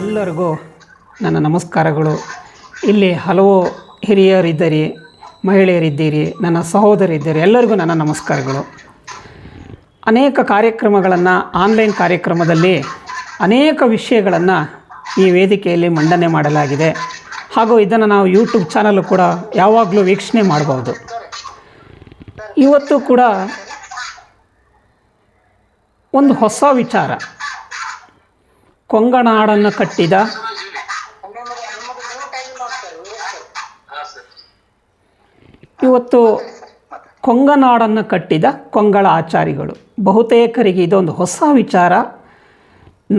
ಎಲ್ಲರಿಗೂ ನನ್ನ ನಮಸ್ಕಾರಗಳು. ಇಲ್ಲಿ ಹಲವು ಹಿರಿಯರಿದ್ದೀರಿ, ಮಹಿಳೆಯರಿದ್ದೀರಿ, ನನ್ನ ಸಹೋದರಿದ್ದೀರಿ, ಎಲ್ಲರಿಗೂ ನನ್ನ ನಮಸ್ಕಾರಗಳು. ಅನೇಕ ಕಾರ್ಯಕ್ರಮಗಳನ್ನು ಆನ್ಲೈನ್ ಕಾರ್ಯಕ್ರಮದಲ್ಲಿ ಅನೇಕ ವಿಷಯಗಳನ್ನು ಈ ವೇದಿಕೆಯಲ್ಲಿ ಮಂಡನೆ ಮಾಡಲಾಗಿದೆ. ಹಾಗೂ ಇದನ್ನು ನಾವು ಯೂಟ್ಯೂಬ್ ಚಾನಲ್ಲು ಕೂಡ ಯಾವಾಗಲೂ ವೀಕ್ಷಣೆ ಮಾಡಬಹುದು. ಇವತ್ತು ಕೂಡ ಒಂದು ಹೊಸ ವಿಚಾರ, ಕೊಂಗನಾಡನ್ನು ಕಟ್ಟಿದ ಕೊಂಗನಾಡನ್ನು ಕಟ್ಟಿದ ಕೊಂಗಳ ಆಚಾರಿಗಳು. ಬಹುತೇಕರಿಗೆ ಇದೊಂದು ಹೊಸ ವಿಚಾರ.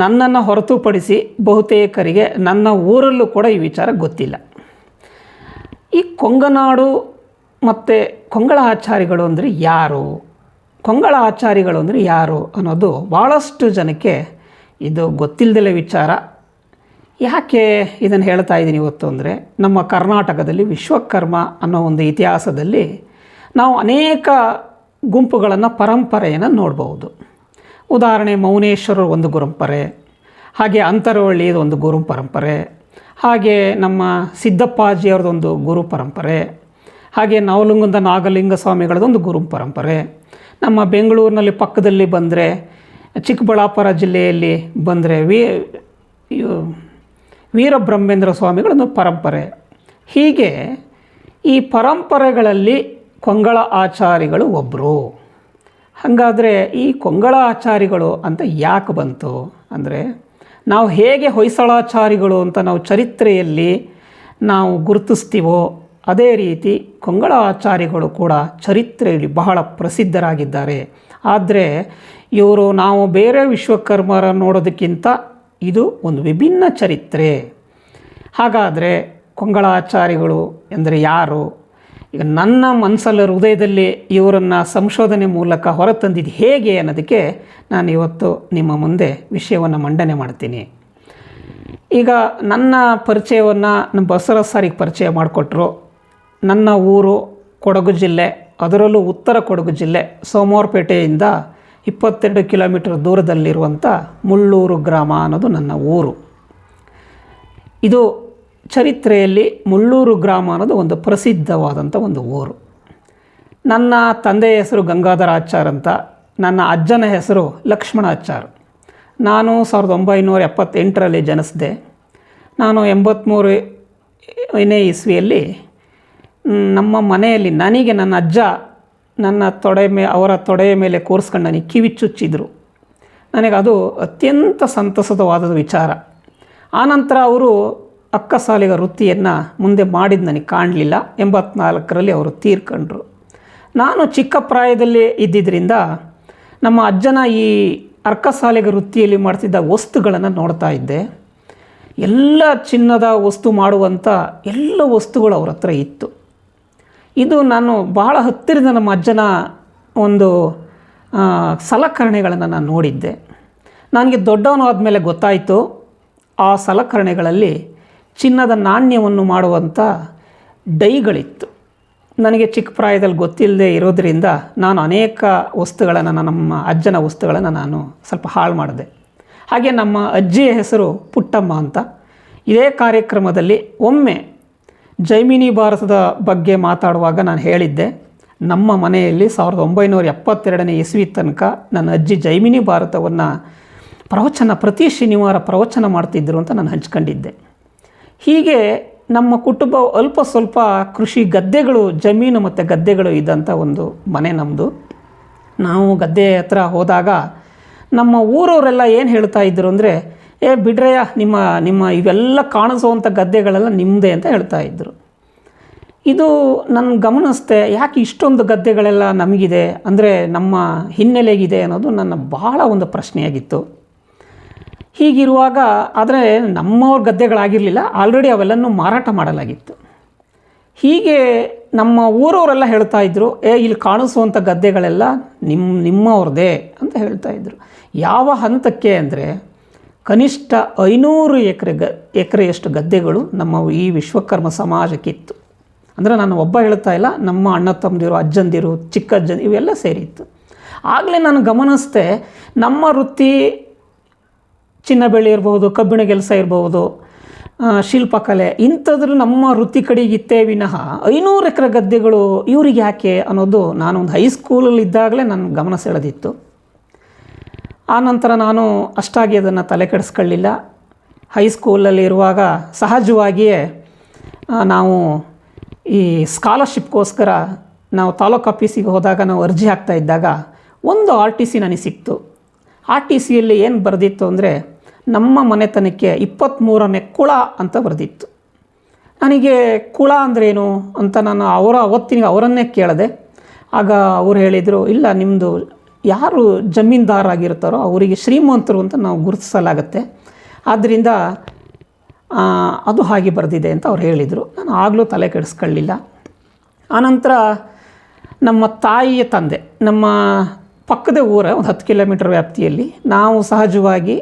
ನನ್ನನ್ನು ಹೊರತುಪಡಿಸಿ ಬಹುತೇಕರಿಗೆ ನನ್ನ ಊರಲ್ಲೂ ಕೂಡ ಈ ವಿಚಾರ ಗೊತ್ತಿಲ್ಲ. ಈ ಕೊಂಗನಾಡು ಮತ್ತು ಕೊಂಗಳ ಆಚಾರಿಗಳು ಅಂದರೆ ಯಾರು, ಕೊಂಗಳ ಆಚಾರಿಗಳು ಅಂದರೆ ಯಾರು ಅನ್ನೋದು ಭಾಳಷ್ಟು ಜನಕ್ಕೆ ಇದು ಗೊತ್ತಿಲ್ಲದಲೇ ವಿಚಾರ. ಯಾಕೆ ಇದನ್ನು ಹೇಳ್ತಾ ಇದ್ದೀನಿ ಇವತ್ತು ಅಂದರೆ, ನಮ್ಮ ಕರ್ನಾಟಕದಲ್ಲಿ ವಿಶ್ವಕರ್ಮ ಅನ್ನೋ ಒಂದು ಇತಿಹಾಸದಲ್ಲಿ ನಾವು ಅನೇಕ ಗುಂಪುಗಳನ್ನು, ಪರಂಪರೆಯನ್ನು ನೋಡ್ಬೋದು. ಉದಾಹರಣೆ ಮೌನೇಶ್ವರರು ಒಂದು ಗುರುಪರೆ, ಹಾಗೆ ಅಂತರವಳ್ಳಿಯದು ಒಂದು ಗುರು ಪರಂಪರೆ, ಹಾಗೆ ನಮ್ಮ ಸಿದ್ದಪ್ಪಾಜಿಯವ್ರದ್ದೊಂದು ಗುರು ಪರಂಪರೆ, ಹಾಗೆ ನವಲಗುಂದ ನಾಗಲಿಂಗ ಸ್ವಾಮಿಗಳದೊಂದು ಗುರು ಪರಂಪರೆ. ನಮ್ಮ ಬೆಂಗಳೂರಿನಲ್ಲಿ ಪಕ್ಕದಲ್ಲಿ ಬಂದರೆ, ಚಿಕ್ಕಬಳ್ಳಾಪುರ ಜಿಲ್ಲೆಯಲ್ಲಿ ಬಂದರೆ ವೀರಬ್ರಹ್ಮೇಂದ್ರ ಸ್ವಾಮಿಗಳೊಂದು ಪರಂಪರೆ. ಹೀಗೆ ಈ ಪರಂಪರೆಗಳಲ್ಲಿ ಕೊಂಗಳ ಆಚಾರಿಗಳು ಒಬ್ಬರು. ಹಾಗಾದರೆ ಈ ಕೊಂಗಳ ಆಚಾರಿಗಳು ಅಂತ ಯಾಕೆ ಬಂತು ಅಂದರೆ, ನಾವು ಹೇಗೆ ಹೊಯ್ಸಳಾಚಾರಿಗಳು ಅಂತ ನಾವು ಚರಿತ್ರೆಯಲ್ಲಿ ನಾವು ಗುರುತಿಸ್ತೀವೋ ಅದೇ ರೀತಿ ಕೊಂಗಳ ಆಚಾರಿಗಳು ಕೂಡ ಚರಿತ್ರೆಯಲ್ಲಿ ಬಹಳ ಪ್ರಸಿದ್ಧರಾಗಿದ್ದಾರೆ. ಆದರೆ ಇವರು ನಾವು ಬೇರೆ ವಿಶ್ವಕರ್ಮರ ನೋಡೋದಕ್ಕಿಂತ ಇದು ಒಂದು ವಿಭಿನ್ನ ಚರಿತ್ರೆ. ಹಾಗಾದರೆ ಕೊಂಗಳ ಆಚಾರಿಗಳು ಎಂದರೆ ಯಾರು? ಈಗ ನನ್ನ ಮನಸ್ಸಲ್ಲಿ, ಹೃದಯದಲ್ಲಿ ಇವರನ್ನು ಸಂಶೋಧನೆ ಮೂಲಕ ಹೊರತಂದಿದ್ದು ಹೇಗೆ ಅನ್ನೋದಕ್ಕೆ ನಾನು ಇವತ್ತು ನಿಮ್ಮ ಮುಂದೆ ವಿಷಯವನ್ನು ಮಂಡನೆ ಮಾಡ್ತೀನಿ. ಈಗ ನನ್ನ ಪರಿಚಯವನ್ನು ನಮ್ಮ ಬಸವರಾಜ್ ಸಾರಿಗೆ ಪರಿಚಯ ಮಾಡಿಕೊಟ್ರು. ನನ್ನ ಊರು ಕೊಡಗು ಜಿಲ್ಲೆ, ಅದರಲ್ಲೂ ಉತ್ತರ ಕೊಡಗು ಜಿಲ್ಲೆ, ಸೋಮವಾರಪೇಟೆಯಿಂದ 22 ಕಿಲೋಮೀಟರ್ ದೂರದಲ್ಲಿರುವಂಥ ಮುಳ್ಳೂರು ಗ್ರಾಮ ಅನ್ನೋದು ನನ್ನ ಊರು. ಇದು ಚರಿತ್ರೆಯಲ್ಲಿ ಮುಳ್ಳೂರು ಗ್ರಾಮ ಅನ್ನೋದು ಒಂದು ಪ್ರಸಿದ್ಧವಾದಂಥ ಒಂದು ಊರು. ನನ್ನ ತಂದೆಯ ಹೆಸರು ಗಂಗಾಧರಾಚಾರ್ ಅಂತ, ನನ್ನ ಅಜ್ಜನ ಹೆಸರು ಲಕ್ಷ್ಮಣಾಚಾರ್. ನಾನು 1978ರಲ್ಲಿ ಜನಿಸಿದೆ. ನಾನು 83ನೇ ಇಸ್ವಿಯಲ್ಲಿ ನಮ್ಮ ಮನೆಯಲ್ಲಿ ನನಗೆ ನನ್ನ ಅಜ್ಜ ನನ್ನ ಅವರ ತೊಡೆಯ ಮೇಲೆ ಕೂರಿಸ್ಕೊಂಡು ನನಗೆ ಕಿವಿ ಚುಚ್ಚಿದ್ರು. ನನಗೆ ಅದು ಅತ್ಯಂತ ಸಂತಸವಾದ ವಿಚಾರ. ಆನಂತರ ಅವರು ಅಕ್ಕಸಾಲಿಗ ವೃತ್ತಿಯನ್ನು ಮುಂದೆ ಮಾಡಿದ್ದು ನನಗೆ ಕಾಣಲಿಲ್ಲ. 84ರಲ್ಲಿ ಅವರು ತೀರ್ಕೊಂಡ್ರು. ನಾನು ಚಿಕ್ಕ ಪ್ರಾಯದಲ್ಲಿ ಇದ್ದಿದ್ದರಿಂದ ನಮ್ಮ ಅಜ್ಜನ ಈ ಅಕ್ಕಸಾಲಿಗ ವೃತ್ತಿಯಲ್ಲಿ ಮಾಡ್ತಿದ್ದ ವಸ್ತುಗಳನ್ನು ನೋಡ್ತಾ ಇದ್ದೆ. ಎಲ್ಲ ಚಿನ್ನದ ವಸ್ತು ಮಾಡುವಂಥ ಎಲ್ಲ ವಸ್ತುಗಳು ಅವ್ರ ಹತ್ರ ಇತ್ತು. ಇದು ನಾನು ಬಹಳ ಹತ್ತಿರದ ನಮ್ಮ ಅಜ್ಜನ ಒಂದು ಸಲಕರಣೆಗಳನ್ನು ನಾನು ನೋಡಿದ್ದೆ. ನನಗೆ ದೊಡ್ಡವನು ಆದಮೇಲೆ ಗೊತ್ತಾಯಿತು, ಆ ಸಲಕರಣೆಗಳಲ್ಲಿ ಚಿನ್ನದ ನಾಣ್ಯವನ್ನು ಮಾಡುವಂಥ ಡೈಗಳಿತ್ತು. ನನಗೆ ಚಿಕ್ಕ ಪ್ರಾಯದಲ್ಲಿ ಗೊತ್ತಿಲ್ಲದೆ ಇರೋದರಿಂದ ನಾನು ಅನೇಕ ವಸ್ತುಗಳನ್ನು, ನಮ್ಮ ಅಜ್ಜನ ವಸ್ತುಗಳನ್ನು ನಾನು ಸ್ವಲ್ಪ ಹಾಳು ಮಾಡಿದೆ. ಹಾಗೆ ನಮ್ಮ ಅಜ್ಜಿಯ ಹೆಸರು ಪುಟ್ಟಮ್ಮ ಅಂತ. ಇದೇ ಕಾರ್ಯಕ್ರಮದಲ್ಲಿ ಒಮ್ಮೆ ಜೈಮಿನಿ ಭಾರತದ ಬಗ್ಗೆ ಮಾತಾಡುವಾಗ ನಾನು ಹೇಳಿದ್ದೆ, ನಮ್ಮ ಮನೆಯಲ್ಲಿ 1972ನೇ ಇಸ್ವಿ ತನಕ ನನ್ನ ಅಜ್ಜಿ ಜೈಮಿನಿ ಭಾರತವನ್ನು ಪ್ರತಿ ಶನಿವಾರ ಪ್ರವಚನ ಮಾಡ್ತಿದ್ದರು ಅಂತ ನಾನು ಹಂಚ್ಕೊಂಡಿದ್ದೆ. ಹೀಗೆ ನಮ್ಮ ಕುಟುಂಬ ಅಲ್ಪ ಸ್ವಲ್ಪ ಕೃಷಿ ಗದ್ದೆಗಳು, ಜಮೀನು ಮತ್ತು ಗದ್ದೆಗಳು ಇದ್ದಂಥ ಒಂದು ಮನೆ ನಮ್ಮದು. ನಾವು ಗದ್ದೆ ಹತ್ರ ಹೋದಾಗ ನಮ್ಮ ಊರವರೆಲ್ಲ ಏನು ಹೇಳ್ತಾ ಇದ್ದರು ಅಂದರೆ, ಬಿಡ್ರಯ್ಯ, ನಿಮ್ಮ ಇವೆಲ್ಲ ಕಾಣಿಸುವಂಥ ಗದ್ದೆಗಳೆಲ್ಲ ನಿಮ್ಮದೇ ಅಂತ ಹೇಳ್ತಾ ಇದ್ದರು. ಇದು ನನ್ನ ಗಮನಿಸ್ತೆ, ಯಾಕೆ ಇಷ್ಟೊಂದು ಗದ್ದೆಗಳೆಲ್ಲ ನಮಗಿದೆ ಅಂದರೆ ನಮ್ಮ ಹಿನ್ನೆಲೆಗಿದೆ ಅನ್ನೋದು ನನ್ನ ಬಹಳ ಒಂದು ಪ್ರಶ್ನೆಯಾಗಿತ್ತು. ಹೀಗಿರುವಾಗ ಆದರೆ ನಮ್ಮವ್ರ ಗದ್ದೆಗಳಾಗಿರಲಿಲ್ಲ, ಆಲ್ರೆಡಿ ಅವೆಲ್ಲನೂ ಮಾರಾಟ ಮಾಡಲಾಗಿತ್ತು. ಹೀಗೆ ನಮ್ಮ ಊರವರೆಲ್ಲ ಹೇಳ್ತಾ ಇದ್ದರು, ಇಲ್ಲಿ ಕಾಣಿಸುವಂಥ ಗದ್ದೆಗಳೆಲ್ಲ ನಿಮ್ಮವ್ರದ್ದೇ ಅಂತ ಹೇಳ್ತಾ ಇದ್ದರು. ಯಾವ ಹಂತಕ್ಕೆ ಅಂದರೆ, ಕನಿಷ್ಠ 500 ಎಕರೆಯಷ್ಟು ಗದ್ದೆಗಳು ನಮ್ಮ ಈ ವಿಶ್ವಕರ್ಮ ಸಮಾಜಕ್ಕಿತ್ತು. ಅಂದರೆ ನಾನು ಒಬ್ಬ ಹೇಳ್ತಾ ಇಲ್ಲ, ನಮ್ಮ ಅಣ್ಣ ತಮ್ಮದಿರು, ಅಜ್ಜಂದಿರು, ಚಿಕ್ಕಜ್ಜಂದಿರು ಇವೆಲ್ಲ ಸೇರಿತ್ತು. ಆಗಲೇ ನಾನು ಗಮನಿಸ್ದೆ, ನಮ್ಮ ವೃತ್ತಿ ಚಿನ್ನ ಬೆಳ್ಳಿ ಇರ್ಬೋದು, ಕಬ್ಬಿಣ ಕೆಲಸ ಇರ್ಬೋದು, ಶಿಲ್ಪಕಲೆ ಇಂಥದ್ರ ನಮ್ಮ ವೃತ್ತಿ ಕಡೆಗಿತ್ತೇ ವಿನಃ 500 ಎಕರೆ ಗದ್ದೆಗಳು ಇವ್ರಿಗೆ ಯಾಕೆ ಅನ್ನೋದು ನಾನು ಒಂದು ಹೈಸ್ಕೂಲಲ್ಲಿ ಇದ್ದಾಗಲೇ ನನ್ನ ಗಮನ ಸೆಳೆದಿತ್ತು. ಆನಂತರ ನಾನು ಅಷ್ಟಾಗಿ ಅದನ್ನು ತಲೆ ಕೆಡಿಸ್ಕೊಳ್ಳಿಲ್ಲ. ಹೈಸ್ಕೂಲಲ್ಲಿ ಇರುವಾಗ ಸಹಜವಾಗಿಯೇ ನಾವು ಈ ಸ್ಕಾಲರ್ಶಿಪ್ಗೋಸ್ಕರ ನಾವು ತಾಲೂಕು ಆಫೀಸಿಗೆ ಹೋದಾಗ ನಾವು ಅರ್ಜಿ ಹಾಕ್ತಾ ಇದ್ದಾಗ ಒಂದು RTC ನನಗೆ ಸಿಕ್ತು. RTCಯಲ್ಲಿ ಏನು ಬರೆದಿತ್ತು ಅಂದರೆ ನಮ್ಮ ಮನೆತನಕ್ಕೆ 23ನೇ ಕುಳ ಅಂತ ಬರೆದಿತ್ತು. ನನಗೆ ಕುಳ ಅಂದ್ರೇನು ಅಂತ ನಾನು ಅವರನ್ನೇ ಕೇಳಿದೆ. ಆಗ ಅವರು ಹೇಳಿದರು, ಇಲ್ಲ ನಿಮ್ಮದು ಯಾರು ಜಮೀನ್ದಾರಾಗಿರ್ತಾರೋ ಅವರಿಗೆ ಶ್ರೀಮಂತರು ಅಂತ ನಾವು ಗುರುತಿಸಲಾಗತ್ತೆ, ಆದ್ದರಿಂದ ಅದು ಹಾಗೆ ಬರೆದಿದೆ ಅಂತ ಅವ್ರು ಹೇಳಿದರು. ನಾನು ಆಗಲೂ ತಲೆ ಕೆಡಿಸ್ಕೊಳ್ಳಿಲ್ಲ. ಆನಂತರ ನಮ್ಮ ತಾಯಿಯ ತಂದೆ, ನಮ್ಮ ಪಕ್ಕದ ಊರ ಒಂದು 10 ಕಿಲೋಮೀಟರ್ ವ್ಯಾಪ್ತಿಯಲ್ಲಿ ನಾವು ಸಹಜವಾಗಿ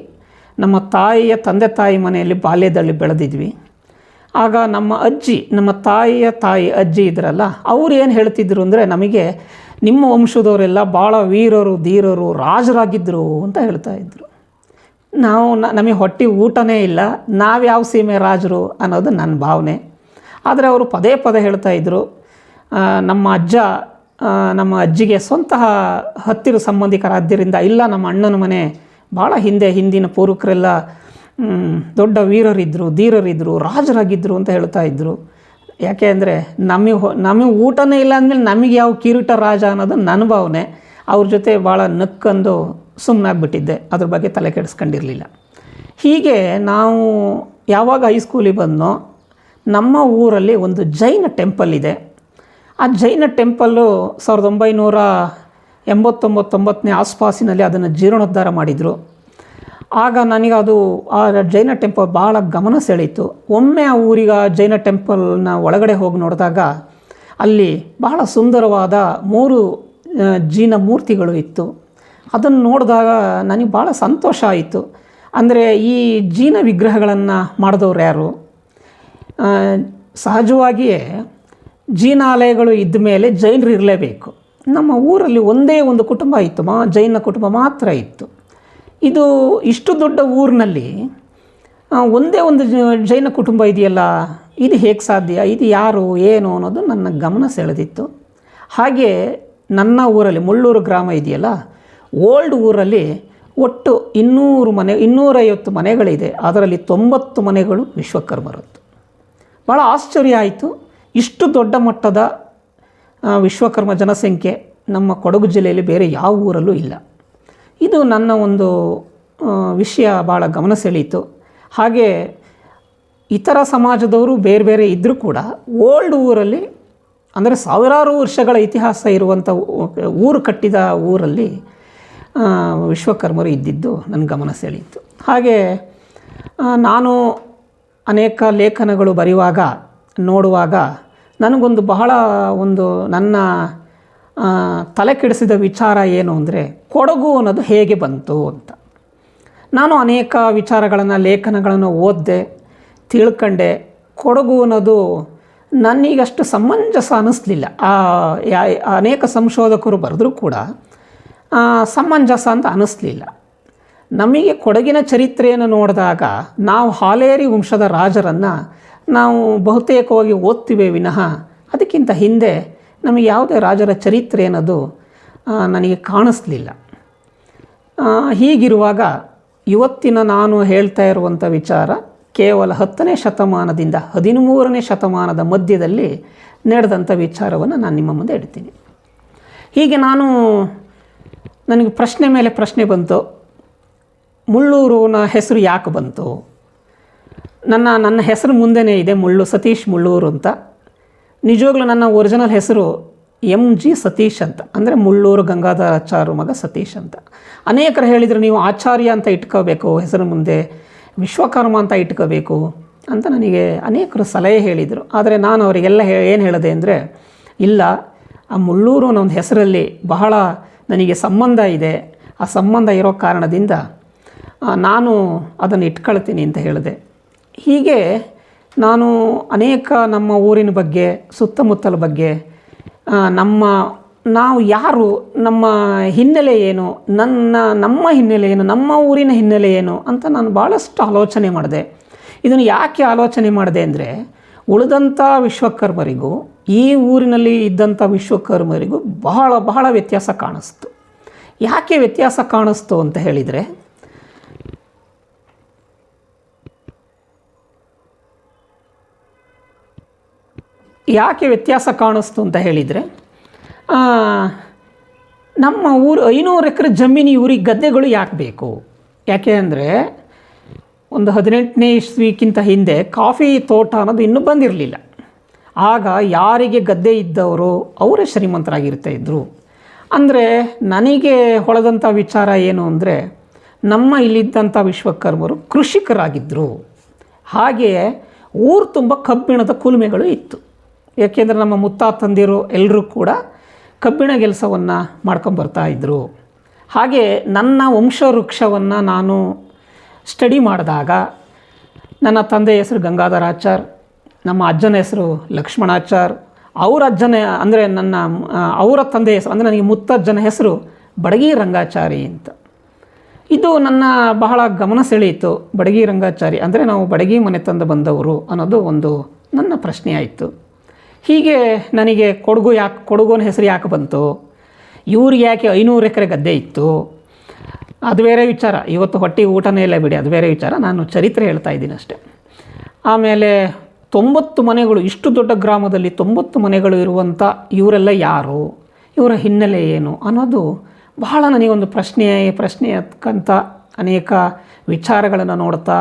ನಮ್ಮ ತಾಯಿಯ ತಂದೆ ತಾಯಿ ಮನೆಯಲ್ಲಿ ಬಾಲ್ಯದಲ್ಲಿ ಬೆಳೆದಿದ್ವಿ. ಆಗ ನಮ್ಮ ತಾಯಿಯ ತಾಯಿ ಅಜ್ಜಿ ಇದ್ರಲ್ಲ, ಅವ್ರು ಏನು ಹೇಳ್ತಿದ್ರು ಅಂದರೆ, ನಮಗೆ ನಿಮ್ಮ ವಂಶದವರೆಲ್ಲ ಭಾಳ ವೀರರು ಧೀರರು ರಾಜರಾಗಿದ್ದರು ಅಂತ ಹೇಳ್ತಾಯಿದ್ರು. ನಮಗೆ ಹೊಟ್ಟೆ ಊಟನೇ ಇಲ್ಲ, ನಾವು ಯಾವ ಸೀಮೆ ರಾಜರು ಅನ್ನೋದು ನನ್ನ ಭಾವನೆ. ಆದರೆ ಅವರು ಪದೇ ಪದೇ ಹೇಳ್ತಾಯಿದ್ರು. ನಮ್ಮ ಅಜ್ಜಿಗೆ ಸ್ವಂತಹ ಹತ್ತಿರ ಸಂಬಂಧಿಕರಾದ್ದರಿಂದ, ಇಲ್ಲ ನಮ್ಮ ಅಣ್ಣನ ಮನೆ ಭಾಳ ಹಿಂದಿನ ಪೂರ್ವಕರೆಲ್ಲ ದೊಡ್ಡ ಧೀರರಿದ್ದರು ರಾಜರಾಗಿದ್ದರು ಅಂತ ಹೇಳ್ತಾಯಿದ್ರು. ಯಾಕೆ ಅಂದರೆ ನಮಗೆ ಊಟನೇ ಇಲ್ಲ ಅಂದಮೇಲೆ ನಮಗೆ ಯಾವ ಕಿರೀಟ ರಾಜ ಅನ್ನೋದು ನನ್ನ ಭಾವನೆ. ಅವ್ರ ಜೊತೆ ಭಾಳ ನಕ್ಕಂದು ಸುಮ್ಮನಾಗ್ಬಿಟ್ಟಿದ್ದೆ, ಅದ್ರ ಬಗ್ಗೆ ತಲೆ ಕೆಡಿಸ್ಕೊಂಡಿರಲಿಲ್ಲ. ಹೀಗೆ ನಾವು ಯಾವಾಗ ಹೈಸ್ಕೂಲಿಗೆ ಬಂದನೋ, ನಮ್ಮ ಊರಲ್ಲಿ ಒಂದು ಜೈನ ಟೆಂಪಲ್ ಇದೆ. ಆ ಜೈನ ಟೆಂಪಲ್ಲು 1989 ಆಸ್ಪಾಸಿನಲ್ಲಿ ಅದನ್ನು ಜೀರ್ಣೋದ್ಧಾರ ಮಾಡಿದರು. ಆಗ ನನಗೆ ಆ ಜೈನ ಟೆಂಪಲ್ ಭಾಳ ಗಮನ ಸೆಳೀತು. ಒಮ್ಮೆ ಆ ಊರಿಗೆ ಜೈನ ಟೆಂಪಲ್ನ ಒಳಗಡೆ ಹೋಗಿ ನೋಡಿದಾಗ ಅಲ್ಲಿ ಬಹಳ ಸುಂದರವಾದ 3 ಜೀನ ಮೂರ್ತಿಗಳು ಇತ್ತು. ಅದನ್ನು ನೋಡಿದಾಗ ನನಗೆ ಭಾಳ ಸಂತೋಷ ಆಯಿತು. ಅಂದರೆ ಈ ಜೀನ ವಿಗ್ರಹಗಳನ್ನು ಮಾಡಿದವ್ರು ಯಾರು? ಸಹಜವಾಗಿಯೇ ಜೀನಾಲಯಗಳು ಇದ್ದ ಮೇಲೆ ಜೈನರು ಇರಲೇಬೇಕು. ನಮ್ಮ ಊರಲ್ಲಿ ಒಂದೇ ಒಂದು ಕುಟುಂಬ ಇತ್ತು, ಜೈನ ಕುಟುಂಬ ಮಾತ್ರ ಇತ್ತು. ಇಷ್ಟು ದೊಡ್ಡ ಊರಿನಲ್ಲಿ ಒಂದೇ ಒಂದು ಜೈನ ಕುಟುಂಬ ಇದೆಯಲ್ಲ, ಇದು ಹೇಗೆ ಸಾಧ್ಯ? ಇದು ಯಾರು ಏನು ಅನ್ನೋದು ನನ್ನ ಗಮನ ಸೆಳೆದಿತ್ತು. ಹಾಗೆ ನನ್ನ ಊರಲ್ಲಿ ಮುಳ್ಳೂರು ಗ್ರಾಮ ಇದೆಯಲ್ಲ, ಓಲ್ಡ್ ಊರಲ್ಲಿ ಒಟ್ಟು 250 ಮನೆಗಳಿದೆ. ಅದರಲ್ಲಿ 90 ಮನೆಗಳು ವಿಶ್ವಕರ್ಮರದ್ದು. ಭಾಳ ಆಶ್ಚರ್ಯ ಆಯಿತು. ಇಷ್ಟು ದೊಡ್ಡ ಮಟ್ಟದ ವಿಶ್ವಕರ್ಮ ಜನಸಂಖ್ಯೆ ನಮ್ಮ ಕೊಡಗು ಜಿಲ್ಲೆಯಲ್ಲಿ ಬೇರೆ ಯಾವ ಊರಲ್ಲೂ ಇಲ್ಲ. ಇದು ನನ್ನ ಒಂದು ವಿಷಯ ಭಾಳ ಗಮನ ಸೆಳೀತು. ಹಾಗೆ ಇತರ ಸಮಾಜದವರು ಬೇರೆ ಬೇರೆ ಇದ್ದರೂ ಕೂಡ ಓಲ್ಡ್ ಊರಲ್ಲಿ, ಅಂದರೆ ಸಾವಿರಾರು ವರ್ಷಗಳ ಇತಿಹಾಸ ಇರುವಂಥ ಊರು ಕಟ್ಟಿದ ಊರಲ್ಲಿ ವಿಶ್ವಕರ್ಮರು ಇದ್ದಿದ್ದು ನನ್ನ ಗಮನ ಸೆಳೀತು. ಹಾಗೆ ನಾನು ಅನೇಕ ಲೇಖನಗಳು ಬರೆಯುವಾಗ ನೋಡುವಾಗ ನನಗೊಂದು ಬಹಳ ನನ್ನ ತಲೆ ಕೆಡಿಸಿದ ವಿಚಾರ ಏನು ಅಂದರೆ, ಕೊಡಗು ಅನ್ನೋದು ಹೇಗೆ ಬಂತು ಅಂತ. ನಾನು ಅನೇಕ ವಿಚಾರಗಳನ್ನು ಲೇಖನಗಳನ್ನು ಓದಿದೆ, ತಿಳ್ಕೊಂಡೆ. ಕೊಡಗು ಅನ್ನೋದು ನನಗಷ್ಟು ಸಮಂಜಸ ಅನ್ನಿಸ್ಲಿಲ್ಲ. ಅನೇಕ ಸಂಶೋಧಕರು ಬರೆದರೂ ಕೂಡ ಸಮಂಜಸ ಅಂತ ಅನ್ನಿಸ್ಲಿಲ್ಲ. ನಮಗೆ ಕೊಡಗಿನ ಚರಿತ್ರೆಯನ್ನು ನೋಡಿದಾಗ ನಾವು ಹಾಲೇರಿ ವಂಶದ ರಾಜರನ್ನು ನಾವು ಬಹುತೇಕವಾಗಿ ಓದ್ತೀವಿ ವಿನಃ ಅದಕ್ಕಿಂತ ಹಿಂದೆ ನಮಗೆ ಯಾವುದೇ ರಾಜರ ಚರಿತ್ರೆ ಅನ್ನೋದು ನನಗೆ ಕಾಣಿಸ್ಲಿಲ್ಲ. ಹೀಗಿರುವಾಗ ಇವತ್ತಿನ ನಾನು ಹೇಳ್ತಾ ಇರುವಂಥ ವಿಚಾರ ಕೇವಲ 10ನೇ ಶತಮಾನದಿಂದ 13ನೇ ಶತಮಾನದ ಮಧ್ಯದಲ್ಲಿ ನಡೆದಂಥ ವಿಚಾರವನ್ನು ನಾನು ನಿಮ್ಮ ಮುಂದೆ ಇಡ್ತೀನಿ. ಹೀಗೆ ನನಗೆ ಪ್ರಶ್ನೆ ಮೇಲೆ ಪ್ರಶ್ನೆ ಬಂತು. ಮುಳ್ಳೂರಿನ ಹೆಸರು ಯಾಕೆ ಬಂತು? ನನ್ನ ಹೆಸರು ಮುಂದೆನೇ ಇದೆ, ಸತೀಶ್ ಮುಳ್ಳೂರು ಅಂತ. ನಿಜವಾಗ್ಲೂ ನನ್ನ ಒರಿಜಿನಲ್ ಹೆಸರು MG ಸತೀಶ್ ಅಂತ, ಅಂದರೆ ಮುಳ್ಳೂರು ಗಂಗಾಧರಾಚಾರ್ಯ ಮಗ ಸತೀಶ್ ಅಂತ. ಅನೇಕರು ಹೇಳಿದರು, ನೀವು ಆಚಾರ್ಯ ಅಂತ ಇಟ್ಕೋಬೇಕು ಹೆಸರು ಮುಂದೆ, ವಿಶ್ವಕರ್ಮ ಅಂತ ಇಟ್ಕೋಬೇಕು ಅಂತ ನನಗೆ ಅನೇಕರು ಸಲಹೆ ಹೇಳಿದರು. ಆದರೆ ನಾನು ಅವರಿಗೆಲ್ಲ ಏನು ಹೇಳಿದೆ ಅಂದರೆ, ಇಲ್ಲ, ಆ ಮುಳ್ಳೂರು ಅನ್ನೋ ಒಂದು ಹೆಸರಲ್ಲಿ ಬಹಳ ನನಗೆ ಸಂಬಂಧ ಇದೆ. ಆ ಸಂಬಂಧ ಇರೋ ಕಾರಣದಿಂದ ನಾನು ಅದನ್ನು ಇಟ್ಕೊಳ್ತೀನಿ ಅಂತ ಹೇಳಿದೆ. ಹೀಗೆ ನಾನು ಅನೇಕ ನಮ್ಮ ಊರಿನ ಬಗ್ಗೆ, ಸುತ್ತಮುತ್ತಲ ಬಗ್ಗೆ, ನಮ್ಮ ನಾವು ಯಾರು, ನಮ್ಮ ಹಿನ್ನೆಲೆ ಏನು, ನಮ್ಮ ಹಿನ್ನೆಲೆ ಏನು, ನಮ್ಮ ಊರಿನ ಹಿನ್ನೆಲೆ ಏನು ಅಂತ ನಾನು ಭಾಳಷ್ಟು ಆಲೋಚನೆ ಮಾಡಿದೆ. ಇದನ್ನು ಯಾಕೆ ಆಲೋಚನೆ ಮಾಡಿದೆ ಅಂದರೆ, ಉಳಿದಂಥ ವಿಶ್ವಕರ್ಮರಿಗೂ ಈ ಊರಿನಲ್ಲಿ ಇದ್ದಂಥ ವಿಶ್ವಕರ್ಮರಿಗೂ ಬಹಳ ಬಹಳ ವ್ಯತ್ಯಾಸ ಕಾಣಿಸ್ತು. ಯಾಕೆ ವ್ಯತ್ಯಾಸ ಕಾಣಿಸ್ತು ಅಂತ ಹೇಳಿದರೆ, ನಮ್ಮ ಊರು 500 ಎಕರೆ ಜಮೀನು ಇವ್ರಿಗೆ ಗದ್ದೆಗಳು ಯಾಕೆ ಬೇಕು? ಯಾಕೆ ಅಂದರೆ ಒಂದು 18ನೇ ಇಸ್ವಿಕ್ಕಿಂತ ಹಿಂದೆ ಕಾಫಿ ತೋಟ ಅನ್ನೋದು ಇನ್ನೂ ಬಂದಿರಲಿಲ್ಲ. ಆಗ ಯಾರಿಗೆ ಗದ್ದೆ ಇದ್ದವರು ಅವರೇ ಶ್ರೀಮಂತರಾಗಿರ್ತಾ ಇದ್ದರು. ಅಂದರೆ ನನಗೆ ಹೊಳೆದಂಥ ವಿಚಾರ ಏನು ಅಂದರೆ, ನಮ್ಮ ಇಲ್ಲಿದ್ದಂಥ ವಿಶ್ವಕರ್ಮರು ಕೃಷಿಕರಾಗಿದ್ದರು. ಹಾಗೆಯೇ ಊರು ತುಂಬ ಕಬ್ಬಿಣದ ಕುಲುಮೆಗಳು ಇತ್ತು. ಏಕೆಂದರೆ ನಮ್ಮ ಮುತ್ತಾತಂದಿರು ಎಲ್ಲರೂ ಕೂಡ ಕಬ್ಬಿಣ ಕೆಲಸವನ್ನು ಮಾಡ್ಕೊಂಬರ್ತಾಯಿದ್ರು. ಹಾಗೆ ನನ್ನ ವಂಶವೃಕ್ಷವನ್ನು ನಾನು ಸ್ಟಡಿ ಮಾಡಿದಾಗ ನನ್ನ ತಂದೆಯ ಹೆಸರು ಗಂಗಾಧರಾಚಾರ್, ನಮ್ಮ ಅಜ್ಜನ ಹೆಸರು ಲಕ್ಷ್ಮಣಾಚಾರ್, ಅವರ ಅಜ್ಜನ ಅಂದರೆ ಅವರ ತಂದೆಯ ಹೆಸರು ಅಂದರೆ ನನಗೆ ಮುತ್ತಜ್ಜನ ಹೆಸರು ಬಡಗಿ ರಂಗಾಚಾರಿ ಅಂತ. ಇದು ನನ್ನ ಬಹಳ ಗಮನ ಸೆಳೆಯಿತು. ಬಡಗಿ ರಂಗಾಚಾರಿ ಅಂದರೆ ನಾವು ಬಡಗಿ ಮನೆತಂದ ಬಂದವರು ಅನ್ನೋದು ಒಂದು ನನ್ನ ಪ್ರಶ್ನೆ ಆಯಿತು. ಹೀಗೆ ನನಗೆ ಕೊಡಗುನ ಹೆಸರು ಯಾಕೆ ಬಂತು, ಇವ್ರಿಗೆ ಯಾಕೆ 500 ಎಕರೆ ಗದ್ದೆ ಇತ್ತು, ಅದು ಬೇರೆ ವಿಚಾರ. ಇವತ್ತು ಹೊಟ್ಟೆ ಊಟನೇ ಇಲ್ಲ ಬಿಡಿ, ಅದು ಬೇರೆ ವಿಚಾರ. ನಾನು ಚರಿತ್ರೆ ಹೇಳ್ತಾ ಇದ್ದೀನಿ ಅಷ್ಟೆ. ಆಮೇಲೆ 90 ಮನೆಗಳು, ಇಷ್ಟು ದೊಡ್ಡ ಗ್ರಾಮದಲ್ಲಿ 90 ಮನೆಗಳು ಇರುವಂಥ ಇವರೆಲ್ಲ ಯಾರು, ಇವರ ಹಿನ್ನೆಲೆ ಏನು ಅನ್ನೋದು ಬಹಳ ನನಗೊಂದು ಪ್ರಶ್ನೆ ಎತ್ಕಂಥ ಅನೇಕ ವಿಚಾರಗಳನ್ನು ನೋಡ್ತಾ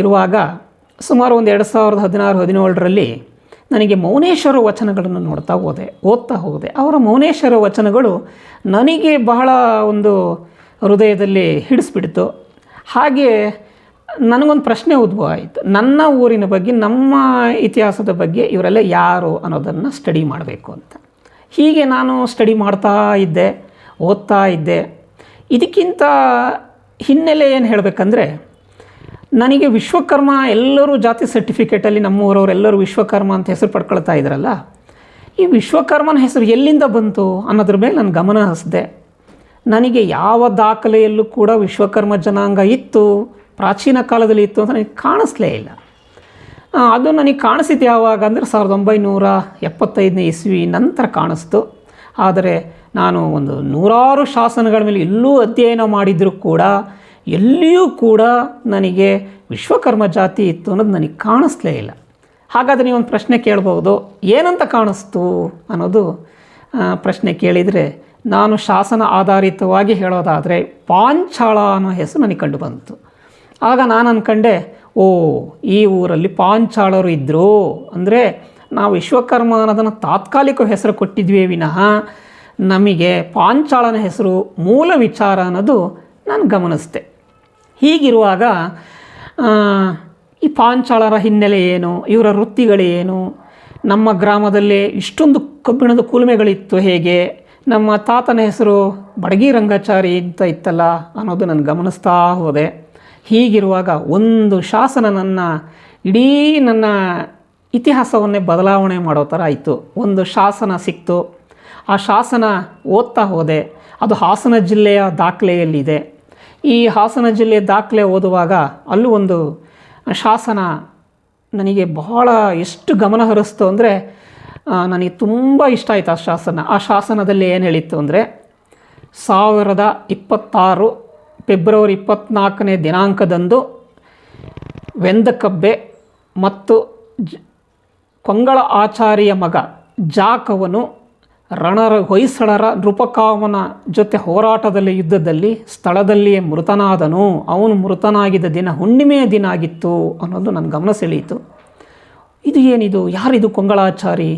ಇರುವಾಗ ಸುಮಾರು ಒಂದು 2016-17ರಲ್ಲಿ ನನಗೆ ಮೌನೇಶ್ವರ ವಚನಗಳನ್ನು ಓದ್ತಾ ಹೋದೆ. ಅವರ ಮೌನೇಶ್ವರ ವಚನಗಳು ನನಗೆ ಬಹಳ ಒಂದು ಹೃದಯದಲ್ಲಿ ಹಿಡಿಸ್ಬಿಡ್ತು. ಹಾಗೆ ನನಗೊಂದು ಪ್ರಶ್ನೆ ಉದ್ಭವ ಆಯಿತು. ನನ್ನ ಊರಿನ ಬಗ್ಗೆ, ನಮ್ಮ ಇತಿಹಾಸದ ಬಗ್ಗೆ ಇವರೆಲ್ಲ ಯಾರು ಅನ್ನೋದನ್ನು ಸ್ಟಡಿ ಮಾಡಬೇಕು ಅಂತ. ಹೀಗೆ ನಾನು ಸ್ಟಡಿ ಮಾಡ್ತಾ ಇದ್ದೆ, ಓದ್ತಾ ಇದ್ದೆ. ಇದಕ್ಕಿಂತ ಹಿನ್ನೆಲೆ ಏನು ಹೇಳಬೇಕಂದ್ರೆ, ನನಗೆ ವಿಶ್ವಕರ್ಮ ಎಲ್ಲರೂ ಜಾತಿ ಸರ್ಟಿಫಿಕೇಟಲ್ಲಿ ನಮ್ಮೂರವರೆಲ್ಲರೂ ವಿಶ್ವಕರ್ಮ ಅಂತ ಹೆಸರು ಪಡ್ಕೊಳ್ತಾ ಇದ್ರಲ್ಲ, ಈ ವಿಶ್ವಕರ್ಮನ ಹೆಸರು ಎಲ್ಲಿಂದ ಬಂತು ಅನ್ನೋದ್ರ ಮೇಲೆ ನಾನು ಗಮನ ಹರಿಸಿದೆ. ನನಗೆ ಯಾವ ದಾಖಲೆಯಲ್ಲೂ ಕೂಡ ವಿಶ್ವಕರ್ಮ ಜನಾಂಗ ಇತ್ತು, ಪ್ರಾಚೀನ ಕಾಲದಲ್ಲಿ ಇತ್ತು ಅಂತ ನನಗೆ ಕಾಣಿಸ್ಲೇ ಇಲ್ಲ. ಅದು ನನಗೆ ಕಾಣಿಸಿದ್ದು ಯಾವಾಗ ಅಂದರೆ 1975ನೇ ಇಸ್ವಿ ನಂತರ ಕಾಣಿಸ್ತು. ಆದರೆ ನಾನು ಒಂದು 100 ಶಾಸನಗಳ ಮೇಲೆ ಎಲ್ಲೂ ಅಧ್ಯಯನ ಮಾಡಿದರೂ ಕೂಡ ಎಲ್ಲಿಯೂ ಕೂಡ ನನಗೆ ವಿಶ್ವಕರ್ಮ ಜಾತಿ ಇತ್ತು ಅನ್ನೋದು ನನಗೆ ಕಾಣಿಸ್ಲೇ ಇಲ್ಲ. ಹಾಗಾದರೆ ನೀವೊಂದು ಪ್ರಶ್ನೆ ಕೇಳ್ಬೋದು, ಏನಂತ ಕಾಣಿಸ್ತು ಅನ್ನೋದು ಪ್ರಶ್ನೆ ಕೇಳಿದರೆ, ನಾನು ಶಾಸನ ಆಧಾರಿತವಾಗಿ ಹೇಳೋದಾದರೆ ಪಾಂಚಾಳ ಅನ್ನೋ ಹೆಸರು ನನಗೆ ಕಂಡು ಬಂತು. ಆಗ ನಾನು ಅಂದ್ಕೊಂಡೆ, ಈ ಊರಲ್ಲಿ ಪಾಂಚಾಳರು ಇದ್ದರು ಅಂದರೆ ನಾವು ವಿಶ್ವಕರ್ಮ ಅನ್ನೋದನ್ನು ತಾತ್ಕಾಲಿಕ ಹೆಸರು ಕೊಟ್ಟಿದ್ವಿ ವಿನಃ ನಮಗೆ ಪಾಂಚಾಳನ ಹೆಸರು ಮೂಲ ವಿಚಾರ ಅನ್ನೋದು ನಾನು ಗಮನಿಸಿದೆ. ಹೀಗಿರುವಾಗ ಈ ಪಾಂಚಾಳರ ಹಿನ್ನೆಲೆ ಏನು, ಇವರ ವೃತ್ತಿಗಳೇನು, ನಮ್ಮ ಗ್ರಾಮದಲ್ಲಿ ಇಷ್ಟೊಂದು ಕಬ್ಬಿಣದ ಕುಲುಮೆಗಳಿತ್ತು ಹೇಗೆ, ನಮ್ಮ ತಾತನ ಹೆಸರು ಬಡಗಿ ರಂಗಾಚಾರಿ ಅಂತ ಇತ್ತಲ್ಲ ಅನ್ನೋದು ನಾನು ಗಮನಿಸ್ತಾ ಹೋದೆ. ಹೀಗಿರುವಾಗ ಒಂದು ಶಾಸನ ಇಡೀ ನನ್ನ ಇತಿಹಾಸವನ್ನೇ ಬದಲಾವಣೆ ಮಾಡೋ ಥರ ಆಯಿತು. ಒಂದು ಶಾಸನ ಸಿಕ್ತು. ಆ ಶಾಸನ ಓದ್ತಾ ಹೋದೆ. ಅದು ಹಾಸನ ಜಿಲ್ಲೆಯ ದಾಖಲೆಯಲ್ಲಿದೆ. ಈ ಹಾಸನ ಜಿಲ್ಲೆಯ ದಾಖಲೆ ಓದುವಾಗ ಅಲ್ಲೂ ಒಂದು ಶಾಸನ ನನಗೆ ಬಹಳ ಎಷ್ಟು ಗಮನ ಹರಿಸ್ತು ಅಂದರೆ, ನನಗೆ ತುಂಬ ಇಷ್ಟ ಆಯಿತು ಆ ಶಾಸನ. ಆ ಶಾಸನದಲ್ಲಿ ಏನು ಹೇಳಿತ್ತು ಅಂದರೆ, 2026 ಫೆಬ್ರವರಿ 24ನೇ ದಿನಾಂಕದಂದು ವೆಂದಕಬ್ಬೆ ಮತ್ತು ಕೊಂಗಳ ಆಚಾರ್ಯ ಮಗ ಜಾಕವನು ಹೊಯ್ಸಳರ ನೃಪಕಾಮನ ಜೊತೆ ಹೋರಾಟದಲ್ಲಿ ಯುದ್ಧದಲ್ಲಿ ಸ್ಥಳದಲ್ಲಿಯೇ ಮೃತನಾದನು. ಅವನು ಮೃತನಾಗಿದ್ದ ದಿನ ಹುಣ್ಣಿಮೆಯ ದಿನ ಆಗಿತ್ತು ಅನ್ನೋದು ನನ್ನ ಗಮನ ಸೆಳೆಯಿತು. ಇದು ಏನಿದು, ಯಾರಿದು ಕೊಂಗಳಾಚಾರಿ,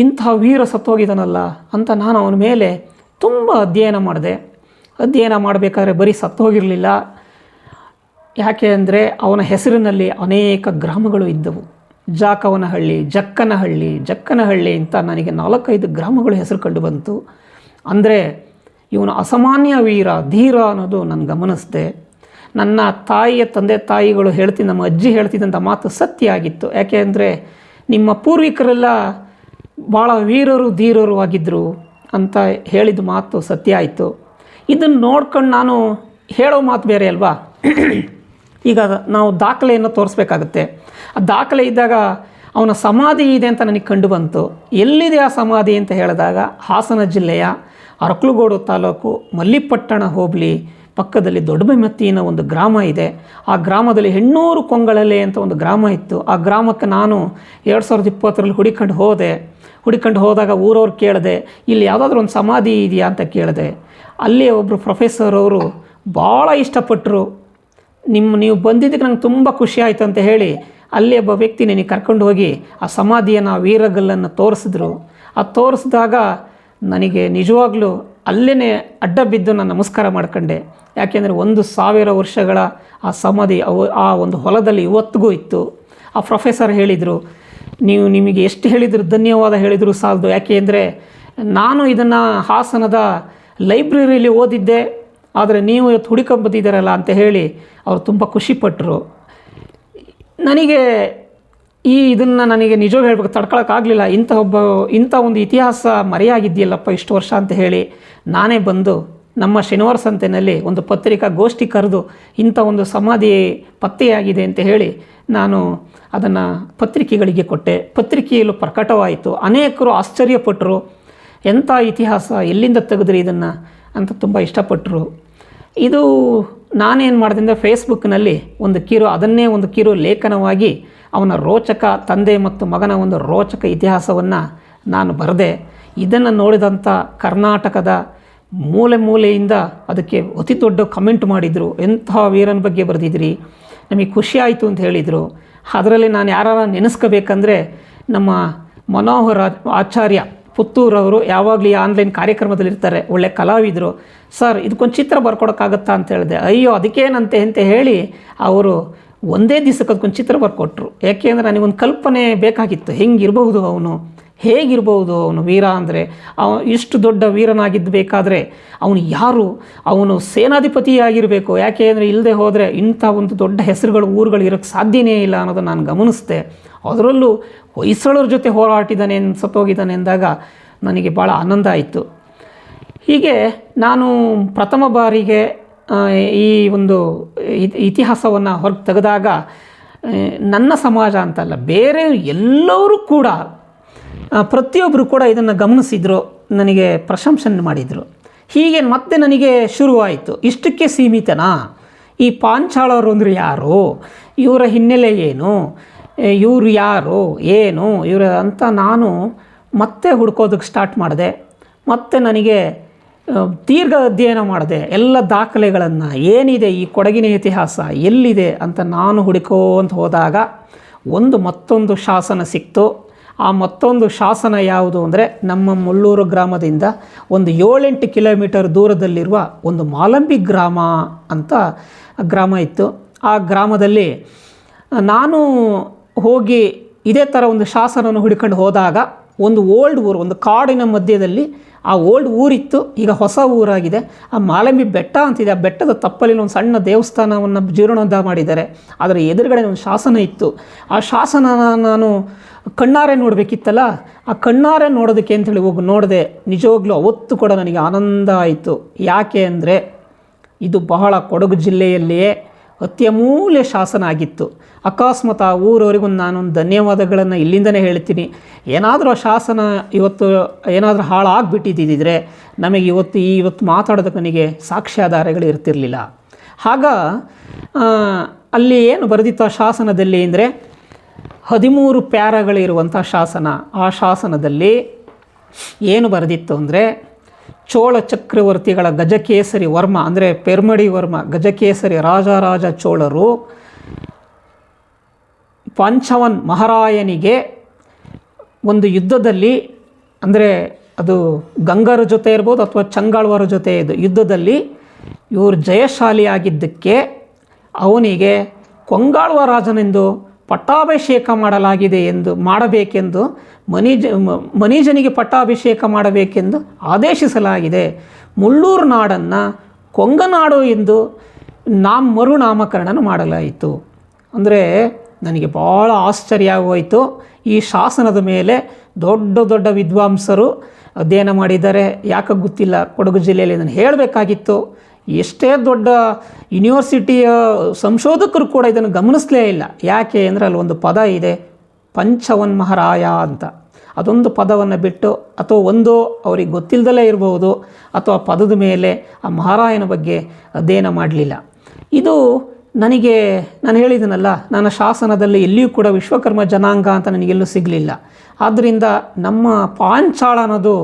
ಇಂಥ ವೀರ ಸತ್ತೋಗಿದನಲ್ಲ ಅಂತ ನಾನು ಅವನ ಮೇಲೆ ತುಂಬ ಅಧ್ಯಯನ ಮಾಡಿದೆ. ಅಧ್ಯಯನ ಮಾಡಬೇಕಾದ್ರೆ ಬರೀ ಸತ್ತೋಗಿರಲಿಲ್ಲ. ಯಾಕೆ ಅಂದರೆ ಅವನ ಹೆಸರಿನಲ್ಲಿ ಅನೇಕ ಗ್ರಾಮಗಳು ಇದ್ದವು. ಜಾಕವನಹಳ್ಳಿ, ಜಕ್ಕನಹಳ್ಳಿ ಅಂತ ನನಗೆ 4-5 ಗ್ರಾಮಗಳು ಹೆಸರು ಕಂಡು ಬಂತು. ಅಂದರೆ ಇವನು ಅಸಾಮಾನ್ಯ ವೀರ, ಧೀರ ಅನ್ನೋದು ನಾನು ಗಮನಿಸಿದೆ. ನನ್ನ ತಂದೆ ತಾಯಿಗಳು ನಮ್ಮ ಅಜ್ಜಿ ಹೇಳ್ತಿದ್ದಂಥ ಮಾತು ಸತ್ಯ ಆಗಿತ್ತು. ಯಾಕೆ ಅಂದರೆ ನಿಮ್ಮ ಪೂರ್ವಿಕರೆಲ್ಲ ಭಾಳ ವೀರರು ಧೀರರು ಆಗಿದ್ದರು ಅಂತ ಹೇಳಿದ ಮಾತು ಸತ್ಯ ಆಯಿತು. ಇದನ್ನು ನೋಡ್ಕೊಂಡು ನಾನು ಹೇಳೋ ಮಾತು ಬೇರೆ ಅಲ್ವಾ. ಈಗ ನಾವು ದಾಖಲೆಯನ್ನು ತೋರಿಸ್ಬೇಕಾಗತ್ತೆ. ಆ ದಾಖಲೆ ಇದ್ದಾಗ ಅವನ ಸಮಾಧಿ ಇದೆ ಅಂತ ನನಗೆ ಕಂಡು ಬಂತು. ಎಲ್ಲಿದೆ ಆ ಸಮಾಧಿ ಅಂತ ಹೇಳಿದಾಗ ಹಾಸನ ಜಿಲ್ಲೆಯ ಅರಕಲಗೂಡು ತಾಲೂಕು ಮಲ್ಲಿಪಟ್ಟಣ ಹೋಬಳಿ ಪಕ್ಕದಲ್ಲಿ ದೊಡ್ಡಬೆಮ್ಮತ್ತಿನ ಒಂದು ಗ್ರಾಮ ಇದೆ. ಆ ಗ್ರಾಮದಲ್ಲಿ ಹೆಣ್ಣೂರು ಕೊಂಗಳಲೆ ಅಂತ ಒಂದು ಗ್ರಾಮ ಇತ್ತು. ಆ ಗ್ರಾಮಕ್ಕೆ ನಾನು 2020ರಲ್ಲಿ ಹುಡಿಕೊಂಡು ಹೋದಾಗ ಊರವ್ರು ಕೇಳಿದೆ, ಇಲ್ಲಿ ಯಾವುದಾದ್ರೂ ಒಂದು ಸಮಾಧಿ ಇದೆಯಾ ಅಂತ ಕೇಳಿದೆ. ಅಲ್ಲಿ ಒಬ್ಬರು ಪ್ರೊಫೆಸರ್ ಅವರು ಭಾಳ ಇಷ್ಟಪಟ್ಟರು. ನೀವು ಬಂದಿದ್ದಕ್ಕೆ ನಂಗೆ ತುಂಬ ಖುಷಿ ಆಯಿತು ಅಂತ ಹೇಳಿ ಅಲ್ಲಿ ಒಬ್ಬ ವ್ಯಕ್ತಿ ನನಗೆ ಕರ್ಕೊಂಡು ಹೋಗಿ ಆ ಸಮಾಧಿಯನ್ನು, ಆ ವೀರಗಲ್ಲನ್ನು ತೋರಿಸಿದ್ರು. ಅದು ತೋರಿಸಿದಾಗ ನನಗೆ ನಿಜವಾಗ್ಲೂ ಅಲ್ಲೇ ಅಡ್ಡ ಬಿದ್ದು ನಾನು ನಮಸ್ಕಾರ ಮಾಡ್ಕೊಂಡೆ. ಯಾಕೆಂದರೆ 1000 ವರ್ಷಗಳ ಆ ಸಮಾಧಿ ಆ ಒಂದು ಹೊಲದಲ್ಲಿ ಇವತ್ತಿಗೂ ಇತ್ತು. ಆ ಪ್ರೊಫೆಸರ್ ಹೇಳಿದರು, ನಿಮಗೆ ಎಷ್ಟು ಹೇಳಿದ್ರು ಧನ್ಯವಾದ ಹೇಳಿದರೂ ಸಾಲದು. ಯಾಕೆ ಅಂದರೆ ನಾನು ಇದನ್ನು ಹಾಸನದ ಲೈಬ್ರರಿಯಲ್ಲಿ ಓದಿದ್ದೆ, ಆದರೆ ನೀವು ಇವತ್ತು ಹುಡುಕೊಂಬಂದಿದ್ದೀರಲ್ಲ ಅಂತ ಹೇಳಿ ಅವರು ತುಂಬ ಖುಷಿಪಟ್ಟರು. ನನಗೆ ಇದನ್ನು ನನಗೆ ನಿಜವಾಗಿ ಹೇಳ್ಬೇಕು ತಡ್ಕೊಳಕ್ಕಾಗಲಿಲ್ಲ. ಇಂಥ ಒಂದು ಇತಿಹಾಸ ಮರೆಯಾಗಿದೆಯಲ್ಲಪ್ಪ ಇಷ್ಟು ವರ್ಷ ಅಂತ ಹೇಳಿ ನಾನೇ ಬಂದು ನಮ್ಮ ಶನಿವಾರ ಸಂತೆಯಲ್ಲಿ ಒಂದು ಪತ್ರಿಕಾಗೋಷ್ಠಿ ಕರೆದು ಇಂಥ ಒಂದು ಸಮಾಧಿ ಪತ್ತೆಯಾಗಿದೆ ಅಂತ ಹೇಳಿ ನಾನು ಅದನ್ನು ಪತ್ರಿಕೆಗಳಿಗೆ ಕೊಟ್ಟೆ. ಪತ್ರಿಕೆಯಲ್ಲೂ ಪ್ರಕಟವಾಯಿತು. ಅನೇಕರು ಆಶ್ಚರ್ಯಪಟ್ಟರು, ಎಂಥ ಇತಿಹಾಸ, ಎಲ್ಲಿಂದ ತೆಗೆದ್ರಿ ಇದನ್ನು ಅಂತ ತುಂಬ ಇಷ್ಟಪಟ್ಟರು. ಇದು ನಾನೇನು ಮಾಡಿದೆ ಅಂದರೆ ಫೇಸ್ಬುಕ್ನಲ್ಲಿ ಅದನ್ನೇ ಒಂದು ಕಿರು ಲೇಖನವಾಗಿ ಅವನ ರೋಚಕ ತಂದೆ ಮತ್ತು ಮಗನ ಒಂದು ರೋಚಕ ಇತಿಹಾಸವನ್ನು ನಾನು ಬರೆದೆ. ಇದನ್ನು ನೋಡಿದಂಥ ಕರ್ನಾಟಕದ ಮೂಲೆಯಿಂದ ಅದಕ್ಕೆ ಅತಿ ದೊಡ್ಡ ಕಮೆಂಟ್ ಮಾಡಿದರು. ಎಂತಹ ವೀರನ ಬಗ್ಗೆ ಬರೆದಿದ್ರಿ, ನಮಗೆ ಖುಷಿ ಆಯಿತು ಅಂತ ಹೇಳಿದರು. ಅದರಲ್ಲಿ ನಾನು ಯಾರು ನೆನೆಸ್ಕೋಬೇಕಂದ್ರೆ ನಮ್ಮ ಮನೋಹರ ಆಚಾರ್ಯ ಪುತ್ತೂರವರು ಯಾವಾಗಲೂ ಈ ಆನ್ಲೈನ್ ಕಾರ್ಯಕ್ರಮದಲ್ಲಿರ್ತಾರೆ, ಒಳ್ಳೆ ಕಲಾವಿದರು. ಸರ್ ಇದಕ್ಕೊಂದು ಚಿತ್ರ ಬರ್ಕೊಡೋಕ್ಕಾಗತ್ತಾ ಅಂತ ಹೇಳಿದೆ. ಅಯ್ಯೋ ಅದಕ್ಕೇನಂತೆ ಅಂತ ಹೇಳಿ ಅವರು ಒಂದೇ ದಿವಸಕ್ಕೆ ಅದಕ್ಕೊಂದು ಚಿತ್ರ ಬರ್ಕೊಟ್ರು. ಯಾಕೆಂದರೆ ನನಗೊಂದು ಕಲ್ಪನೆ ಬೇಕಾಗಿತ್ತು, ಹೇಗಿರ್ಬೋದು ಅವನು ವೀರ ಅಂದರೆ. ಇಷ್ಟು ದೊಡ್ಡ ವೀರನಾಗಿದ್ದು ಬೇಕಾದರೆ ಅವನು ಯಾರು, ಅವನು ಸೇನಾಧಿಪತಿಯಾಗಿರಬೇಕು. ಯಾಕೆ ಅಂದರೆ ಇಲ್ಲದೆ ಹೋದರೆ ಇಂಥ ಒಂದು ದೊಡ್ಡ ಹೆಸರುಗಳು ಊರುಗಳು ಇರೋಕ್ಕೆ ಸಾಧ್ಯನೇ ಇಲ್ಲ ಅನ್ನೋದನ್ನು ನಾನು ಗಮನಿಸಿದೆ. ಅದರಲ್ಲೂ ಹೊಯ್ಸಳರ ಜೊತೆ ಹೋರಾಟಿದ್ದಾನೆ, ಸತ್ತೋಗಿದ್ದಾನೆ ಎಂದಾಗ ನನಗೆ ಭಾಳ ಆನಂದ ಆಯಿತು. ಹೀಗೆ ನಾನು ಪ್ರಥಮ ಬಾರಿಗೆ ಈ ಒಂದು ಇತಿಹಾಸವನ್ನು ಹೊರಗೆ ತೆಗೆದಾಗ ನನ್ನ ಸಮಾಜ ಅಂತಲ್ಲ, ಬೇರೆ ಎಲ್ಲರೂ ಕೂಡ ಪ್ರತಿಯೊಬ್ಬರು ಕೂಡ ಇದನ್ನು ಗಮನಿಸಿದರು, ನನಗೆ ಪ್ರಶಂಸನೆ ಮಾಡಿದರು. ಹೀಗೆ ಮತ್ತೆ ನನಗೆ ಶುರುವಾಯಿತು, ಇಷ್ಟಕ್ಕೆ ಸೀಮಿತನಾ, ಈ ಪಾಂಚಾಳರು ಅಂದರೆ ಯಾರು, ಇವರ ಹಿನ್ನೆಲೆ ಏನು, ಇವರು ಯಾರು ಏನು ಇವರು ಅಂತ ನಾನು ಮತ್ತೆ ಹುಡ್ಕೋದಕ್ಕೆ ಸ್ಟಾರ್ಟ್ ಮಾಡಿದೆ. ಮತ್ತು ನನಗೆ ದೀರ್ಘ ಅಧ್ಯಯನ ಮಾಡಿದೆ. ಎಲ್ಲ ದಾಖಲೆಗಳನ್ನು ಏನಿದೆ ಈ ಕೊಡಗಿನ ಇತಿಹಾಸ ಎಲ್ಲಿದೆ ಅಂತ ನಾನು ಹುಡುಕೋಂತ ಹೋದಾಗ ಮತ್ತೊಂದು ಶಾಸನ ಸಿಕ್ತು. ಆ ಮತ್ತೊಂದು ಶಾಸನ ಯಾವುದು ಅಂದರೆ ನಮ್ಮ ಮುಳ್ಳೂರು ಗ್ರಾಮದಿಂದ 7-8 ಕಿಲೋಮೀಟರ್ ದೂರದಲ್ಲಿರುವ ಒಂದು ಮಾಲಂಬಿ ಗ್ರಾಮ ಅಂತ ಗ್ರಾಮ ಇತ್ತು. ಆ ಗ್ರಾಮದಲ್ಲಿ ನಾನು ಹೋಗಿ ಇದೇ ಥರ ಒಂದು ಶಾಸನವನ್ನು ಹುಡುಕೊಂಡು ಹೋದಾಗ ಒಂದು ಓಲ್ಡ್ ಊರು, ಒಂದು ಕಾಡಿನ ಮಧ್ಯದಲ್ಲಿ ಆ ಓಲ್ಡ್ ಊರಿತ್ತು. ಈಗ ಹೊಸ ಊರಾಗಿದೆ. ಆ ಮಾಲಂಬಿ ಬೆಟ್ಟ ಅಂತಿದೆ. ಆ ಬೆಟ್ಟದ ತಪ್ಪಲಿನ ಒಂದು ಸಣ್ಣ ದೇವಸ್ಥಾನವನ್ನು ಜೀರ್ಣೋದ್ಧಾರ ಮಾಡಿದ್ದಾರೆ. ಅದರ ಎದುರುಗಡೆ ಒಂದು ಶಾಸನ ಇತ್ತು. ಆ ಶಾಸನ ನಾನು ಕಣ್ಣಾರೆ ನೋಡಬೇಕಿತ್ತಲ್ಲ, ಆ ಕಣ್ಣಾರೆ ನೋಡೋದಕ್ಕೆ ಅಂಥೇಳಿ ಹೋಗಿ ನೋಡಿದೆ. ನಿಜವಾಗ್ಲೂ ಅವತ್ತು ಕೂಡ ನನಗೆ ಆನಂದ ಆಯಿತು. ಯಾಕೆ ಅಂದರೆ ಇದು ಬಹಳ ಕೊಡಗು ಜಿಲ್ಲೆಯಲ್ಲಿಯೇ ಅತ್ಯಮೂಲ್ಯ ಶಾಸನ ಆಗಿತ್ತು. ಅಕಸ್ಮಾತ್ ಆ ಊರವರಿಗೂ ನಾನೊಂದು ಧನ್ಯವಾದಗಳನ್ನು ಇಲ್ಲಿಂದನೇ ಹೇಳ್ತೀನಿ. ಏನಾದರೂ ಆ ಶಾಸನ ಇವತ್ತು ಏನಾದರೂ ಹಾಳಾಗಿಬಿಟ್ಟಿದ್ದಿದ್ರೆ ನಮಗೆ ಇವತ್ತು ಮಾತಾಡೋದಕ್ಕೆ ನನಗೆ ಸಾಕ್ಷ್ಯಾಧಾರಗಳು ಇರ್ತಿರಲಿಲ್ಲ. ಆಗ ಅಲ್ಲಿ ಏನು ಬರೆದಿತ್ತು ಆ ಶಾಸನದಲ್ಲಿ ಅಂದರೆ 13 ಪ್ಯಾರಾಗಳಿರುವಂಥ ಶಾಸನ. ಆ ಶಾಸನದಲ್ಲಿ ಏನು ಬರೆದಿತ್ತು ಅಂದರೆ ಚೋಳ ಚಕ್ರವರ್ತಿಗಳ ಗಜಕೇಸರಿ ವರ್ಮ ಅಂದರೆ ಪೆರ್ಮಡಿ ವರ್ಮ ಗಜಕೇಸರಿ ರಾಜರಾಜ ಚೋಳರು ಪಂಚವನ್ ಮಹಾರಾಯನಿಗೆ ಒಂದು ಯುದ್ಧದಲ್ಲಿ, ಅಂದರೆ ಅದು ಗಂಗರ ಜೊತೆ ಇರ್ಬೋದು ಅಥವಾ ಚಂಗಾಳ್ವರ ಜೊತೆ ಯುದ್ಧದಲ್ಲಿ ಇವರು ಜಯಶಾಲಿಯಾಗಿದ್ದಕ್ಕೆ ಅವನಿಗೆ ಕೊಂಗಾಳ್ವ ರಾಜನೆಂದು ಪಟ್ಟಾಭಿಷೇಕ ಮಾಡಬೇಕೆಂದು ಮನೀಜನಿಗೆ ಪಟ್ಟಾಭಿಷೇಕ ಮಾಡಬೇಕೆಂದು ಆದೇಶಿಸಲಾಗಿದೆ. ಮುಳ್ಳೂರು ನಾಡನ್ನು ಕೊಂಗನಾಡು ಎಂದು ಮರುನಾಮಕರಣ ಮಾಡಲಾಯಿತು. ಅಂದರೆ ನನಗೆ ಭಾಳ ಆಶ್ಚರ್ಯ ಆಗೋಯಿತು. ಈ ಶಾಸನದ ಮೇಲೆ ದೊಡ್ಡ ದೊಡ್ಡ ವಿದ್ವಾಂಸರು ಅಧ್ಯಯನ ಮಾಡಿದ್ದಾರೆ. ಯಾಕೆ ಗೊತ್ತಿಲ್ಲ, ಕೊಡಗು ಜಿಲ್ಲೆಯಲ್ಲಿ ನಾನು ಹೇಳಬೇಕಾಗಿತ್ತು. ಎಷ್ಟೇ ದೊಡ್ಡ ಯೂನಿವರ್ಸಿಟಿಯ ಸಂಶೋಧಕರು ಕೂಡ ಇದನ್ನು ಗಮನಿಸಲೇ ಇಲ್ಲ. ಯಾಕೆ ಅಂದರೆ ಅಲ್ಲೊಂದು ಪದ ಇದೆ, ಪಂಚವನ್ಮಹಾರಾಯ ಅಂತ. ಅದೊಂದು ಪದವನ್ನು ಬಿಟ್ಟು ಅಥವಾ ಒಂದು ಅವ್ರಿಗೆ ಗೊತ್ತಿಲ್ಲದಲೇ ಇರಬಹುದು, ಅಥವಾ ಪದದ ಮೇಲೆ ಆ ಮಹಾರಾಯನ ಬಗ್ಗೆ ಅಧ್ಯಯನ ಮಾಡಲಿಲ್ಲ. ಇದು ನನಗೆ, ನಾನು ಹೇಳಿದ್ದೀನಲ್ಲ, ನನ್ನ ಶಾಸನದಲ್ಲಿ ಎಲ್ಲಿಯೂ ಕೂಡ ವಿಶ್ವಕರ್ಮ ಜನಾಂಗ ಅಂತ ನನಗೆಲ್ಲೂ ಸಿಗಲಿಲ್ಲ. ಆದ್ದರಿಂದ ನಮ್ಮ ಪಾಂಚಾಳ ಅನ್ನೋದು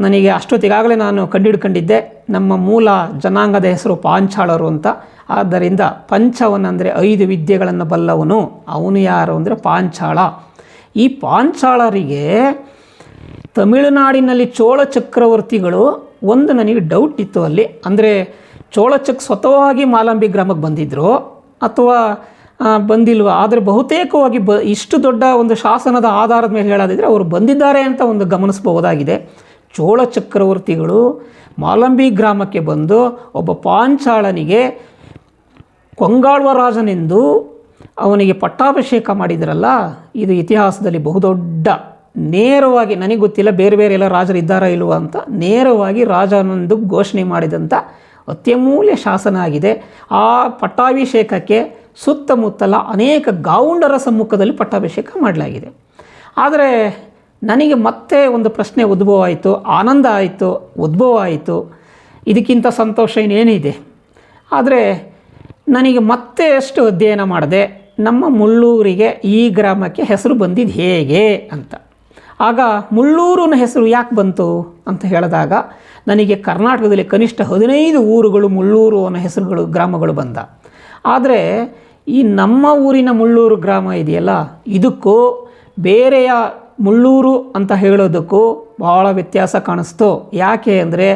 ನನಗೆ ಅಷ್ಟೊತ್ತಿಗಾಗಲೇ ನಾನು ಕಂಡುಹಿಡ್ಕೊಂಡಿದ್ದೆ. ನಮ್ಮ ಮೂಲ ಜನಾಂಗದ ಹೆಸರು ಪಾಂಚಾಳರು ಅಂತ. ಆದ್ದರಿಂದ ಪಂಚವನ್ ಅಂದರೆ 5 ವಿದ್ಯೆಗಳನ್ನು ಬಲ್ಲವನು, ಅವನು ಯಾರು ಅಂದರೆ ಪಾಂಚಾಳ. ಈ ಪಾಂಚಾಳರಿಗೆ ತಮಿಳುನಾಡಿನಲ್ಲಿ ಚೋಳ ಚಕ್ರವರ್ತಿಗಳು, ಒಂದು ನನಗೆ ಡೌಟ್ ಇತ್ತು ಅಲ್ಲಿ, ಅಂದರೆ ಸ್ವತಃವಾಗಿ ಮಾಲಂಬಿ ಗ್ರಾಮಕ್ಕೆ ಬಂದಿದ್ದರು ಅಥವಾ ಬಂದಿಲ್ವ, ಆದರೆ ಬಹುತೇಕವಾಗಿ ಇಷ್ಟು ದೊಡ್ಡ ಒಂದು ಶಾಸನದ ಆಧಾರದ ಮೇಲೆ ಹೇಳೋದಿದ್ರೆ ಅವರು ಬಂದಿದ್ದಾರೆ ಅಂತ ಒಂದು ಗಮನಿಸಬಹುದಾಗಿದೆ. ಚೋಳ ಚಕ್ರವರ್ತಿಗಳು ಮಾಲಂಬಿ ಗ್ರಾಮಕ್ಕೆ ಬಂದು ಒಬ್ಬ ಪಾಂಚಾಳನಿಗೆ ಕೊಂಗಾಳ್ವ ರಾಜನೆಂದು ಅವನಿಗೆ ಪಟ್ಟಾಭಿಷೇಕ ಮಾಡಿದ್ರಲ್ಲ, ಇದು ಇತಿಹಾಸದಲ್ಲಿ ಬಹುದೊಡ್ಡ, ನೇರವಾಗಿ, ನನಗೆ ಗೊತ್ತಿಲ್ಲ ಬೇರೆ ಬೇರೆ ಎಲ್ಲ ರಾಜರು ಇದ್ದಾರಾ ಇಲ್ವ ಅಂತ, ನೇರವಾಗಿ ರಾಜನೆಂದು ಘೋಷಣೆ ಮಾಡಿದಂಥ ಅತ್ಯಮೂಲ್ಯ ಶಾಸನ ಆಗಿದೆ. ಆ ಪಟ್ಟಾಭಿಷೇಕಕ್ಕೆ ಸುತ್ತಮುತ್ತಲ ಅನೇಕ ಗಾವುಂಡರ ಸಮ್ಮುಖದಲ್ಲಿ ಪಟ್ಟಾಭಿಷೇಕ ಮಾಡಲಾಗಿದೆ. ಆದರೆ ನನಗೆ ಮತ್ತೆ ಒಂದು ಪ್ರಶ್ನೆ ಉದ್ಭವ ಆಯಿತು, ಆನಂದ ಆಯಿತು, ಉದ್ಭವ ಆಯಿತು. ಇದಕ್ಕಿಂತ ಸಂತೋಷ ಇನ್ನೇನಿದೆ. ಆದರೆ ನನಗೆ ಮತ್ತೆ ಎಷ್ಟು ಅಧ್ಯಯನ ಮಾಡಿದೆ, ನಮ್ಮ ಮುಳ್ಳೂರಿಗೆ, ಈ ಗ್ರಾಮಕ್ಕೆ ಹೆಸರು ಬಂದಿದ್ದು ಹೇಗೆ ಅಂತ. ಆಗ ಮುಳ್ಳೂರಿನ ಹೆಸರು ಯಾಕೆ ಬಂತು ಅಂತ ಹೇಳಿದಾಗ ನನಗೆ ಕರ್ನಾಟಕದಲ್ಲಿ ಕನಿಷ್ಠ 15 ಊರುಗಳು ಮುಳ್ಳೂರು ಅನ್ನೋ ಹೆಸರುಗಳು, ಗ್ರಾಮಗಳು ಬಂದ. ಆದರೆ ಈ ನಮ್ಮ ಊರಿನ ಮುಳ್ಳೂರು ಗ್ರಾಮ ಇದೆಯಲ್ಲ, ಇದಕ್ಕೂ ಬೇರೆಯ ಮುಳ್ಳೂರು ಅಂತ ಹೇಳೋದಕ್ಕೂ ಭಾಳ ವ್ಯತ್ಯಾಸ ಕಾಣಿಸ್ತು. ಯಾಕೆ ಅಂದರೆ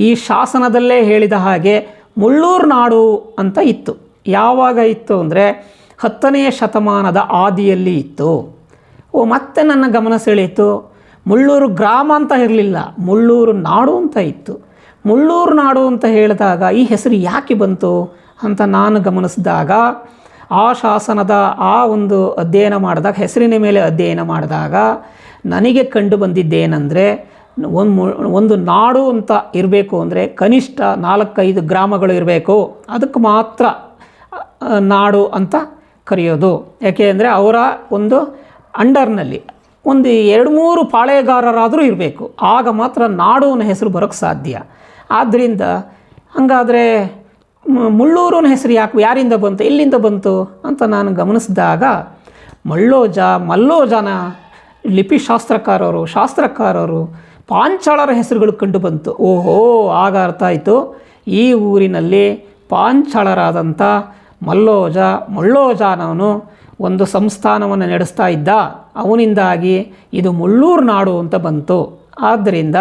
ಈ ಶಾಸನದಲ್ಲೇ ಹೇಳಿದ ಹಾಗೆ ಮುಳ್ಳೂರು ನಾಡು ಅಂತ ಇತ್ತು. ಯಾವಾಗ ಇತ್ತು ಅಂದರೆ 10ನೇ ಶತಮಾನದ ಆದಿಯಲ್ಲಿ ಇತ್ತು. ಮತ್ತೆ ನನ್ನ ಗಮನ ಸೆಳೀತು, ಮುಳ್ಳೂರು ಗ್ರಾಮ ಅಂತ ಇರಲಿಲ್ಲ, ಮುಳ್ಳೂರು ನಾಡು ಅಂತ ಇತ್ತು. ಮುಳ್ಳೂರು ನಾಡು ಅಂತ ಹೇಳಿದಾಗ ಈ ಹೆಸರು ಯಾಕೆ ಬಂತು ಅಂತ ನಾನು ಗಮನಿಸಿದಾಗ, ಆ ಶಾಸನದ ಆ ಒಂದು ಅಧ್ಯಯನ ಮಾಡಿದಾಗ, ಹೆಸರಿನ ಮೇಲೆ ಅಧ್ಯಯನ ಮಾಡಿದಾಗ ನನಗೆ ಕಂಡು ಬಂದಿದ್ದೇನೆಂದರೆ, ಒಂದು ನಾಡು ಅಂತ ಇರಬೇಕು ಅಂದರೆ ಕನಿಷ್ಠ 4-5 ಗ್ರಾಮಗಳು ಇರಬೇಕು. ಅದಕ್ಕೆ ಮಾತ್ರ ನಾಡು ಅಂತ ಕರೆಯೋದು. ಯಾಕೆ ಅಂದರೆ ಅವರ ಒಂದು ಅಂಡರ್ನಲ್ಲಿ ಒಂದು 2-3 ಪಾಳೆಗಾರರಾದರೂ ಇರಬೇಕು, ಆಗ ಮಾತ್ರ ನಾಡು ಅನ್ನೋ ಹೆಸರು ಬರೋಕ್ಕೆ ಸಾಧ್ಯ. ಆದ್ದರಿಂದ ಹಾಗಾದರೆ ಮುಳ್ಳೂರಿನ ಹೆಸರು ಯಾರಿಂದ ಬಂತು, ಎಲ್ಲಿಂದ ಬಂತು ಅಂತ ನಾನು ಗಮನಿಸಿದಾಗ, ಮಲ್ಲೋಜನ ಶಾಸ್ತ್ರಕಾರರು ಪಾಂಚಾಳರ ಹೆಸರುಗಳು ಕಂಡು ಬಂತು. ಓಹೋ, ಆಗ ಅರ್ಥ ಆಯಿತು, ಈ ಊರಿನಲ್ಲಿ ಪಾಂಚಾಳರಾದಂಥ ಮಲ್ಲೋಜನವನು ಒಂದು ಸಂಸ್ಥಾನವನ್ನು ನಡೆಸ್ತಾ ಇದ್ದ, ಅವನಿಂದಾಗಿ ಇದು ಮುಳ್ಳೂರು ನಾಡು ಅಂತ ಬಂತು. ಆದ್ದರಿಂದ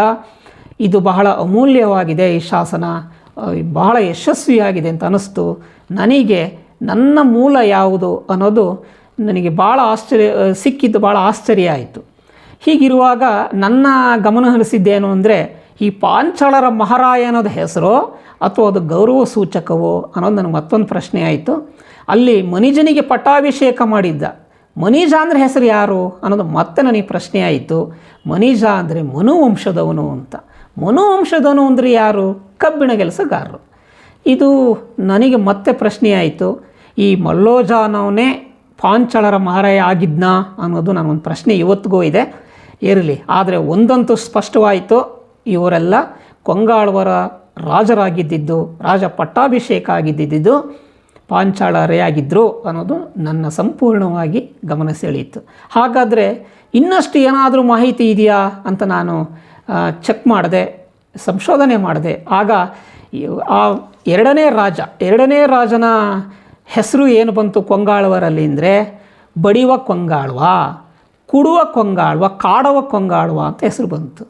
ಇದು ಬಹಳ ಅಮೂಲ್ಯವಾಗಿದೆ, ಈ ಶಾಸನ ಬಹಳ ಯಶಸ್ವಿಯಾಗಿದೆ ಅಂತ ಅನ್ನಿಸ್ತು ನನಗೆ. ನನ್ನ ಮೂಲ ಯಾವುದು ಅನ್ನೋದು ನನಗೆ ಭಾಳ ಸಿಕ್ಕಿದ್ದು ಭಾಳ ಆಶ್ಚರ್ಯ ಆಯಿತು. ಹೀಗಿರುವಾಗ ನನ್ನ ಗಮನ ಹರಿಸಿದ್ದೇನು ಅಂದರೆ, ಈ ಪಾಂಚಾಳರ ಮಹಾರಾಯ ಅನ್ನೋದು ಹೆಸರು ಅಥವಾ ಅದು ಗೌರವ ಸೂಚಕವೋ ಅನ್ನೋದು ನನಗೆ ಮತ್ತೊಂದು ಪ್ರಶ್ನೆ ಆಯಿತು. ಅಲ್ಲಿ ಮನಿಜನಿಗೆ ಪಟ್ಟಾಭಿಷೇಕ ಮಾಡಿದ್ದ ಮನಿಜ ಅಂದರೆ ಹೆಸರು ಯಾರು ಅನ್ನೋದು ಮತ್ತೆ ನನಗೆ ಪ್ರಶ್ನೆ ಆಯಿತು. ಮನಿಜ ಅಂದರೆ ಮನುವಂಶದವನು ಅಂತ. ಮನುವಂಶದವನು ಅಂದರೆ ಯಾರು? ಕಬ್ಬಿಣ ಕೆಲಸಗಾರರು. ಇದು ನನಗೆ ಮತ್ತೆ ಪ್ರಶ್ನೆ ಆಯಿತು, ಈ ಮಲ್ಲೋಜನವನೇ ಪಾಂಚಾಳರ ಮಹಾರಾಯ ಆಗಿದ್ನಾ ಅನ್ನೋದು ನನಗೊಂದು ಪ್ರಶ್ನೆ ಇವತ್ತಿಗೂ ಇದೆ. ಇರಲಿ, ಆದರೆ ಒಂದಂತೂ ಸ್ಪಷ್ಟವಾಯಿತು, ಇವರೆಲ್ಲ ಕೊಂಗಾಳ್ವರ ರಾಜರಾಗಿದ್ದಿದ್ದು, ರಾಜ ಪಟ್ಟಾಭಿಷೇಕ ಆಗಿದ್ದಿದ್ದು ಪಾಂಚಾಳರೇ ಆಗಿದ್ದರು ಅನ್ನೋದು ನನ್ನ ಸಂಪೂರ್ಣವಾಗಿ ಗಮನ ಸೆಳೆಯಿತು. ಹಾಗಾದರೆ ಇನ್ನಷ್ಟು ಏನಾದರೂ ಮಾಹಿತಿ ಇದೆಯಾ ಅಂತ ನಾನು ಚೆಕ್ ಮಾಡಿದೆ, ಸಂಶೋಧನೆ ಮಾಡಿದೆ. ಆಗ ಆ ಎರಡನೇ ರಾಜನ ಹೆಸರು ಏನು ಬಂತು ಕೊಂಗಾಳ್ವರಲ್ಲಿ ಅಂದರೆ, ಬಡಿವ ಕೊಂಗಾಳ್ವ, ಕುಡುವ ಕೊಂಗಾಳ್ವ, ಕಾಡವ ಕೊಂಗಾಳ್ವ ಅಂತ ಹೆಸರು ಬಂತು.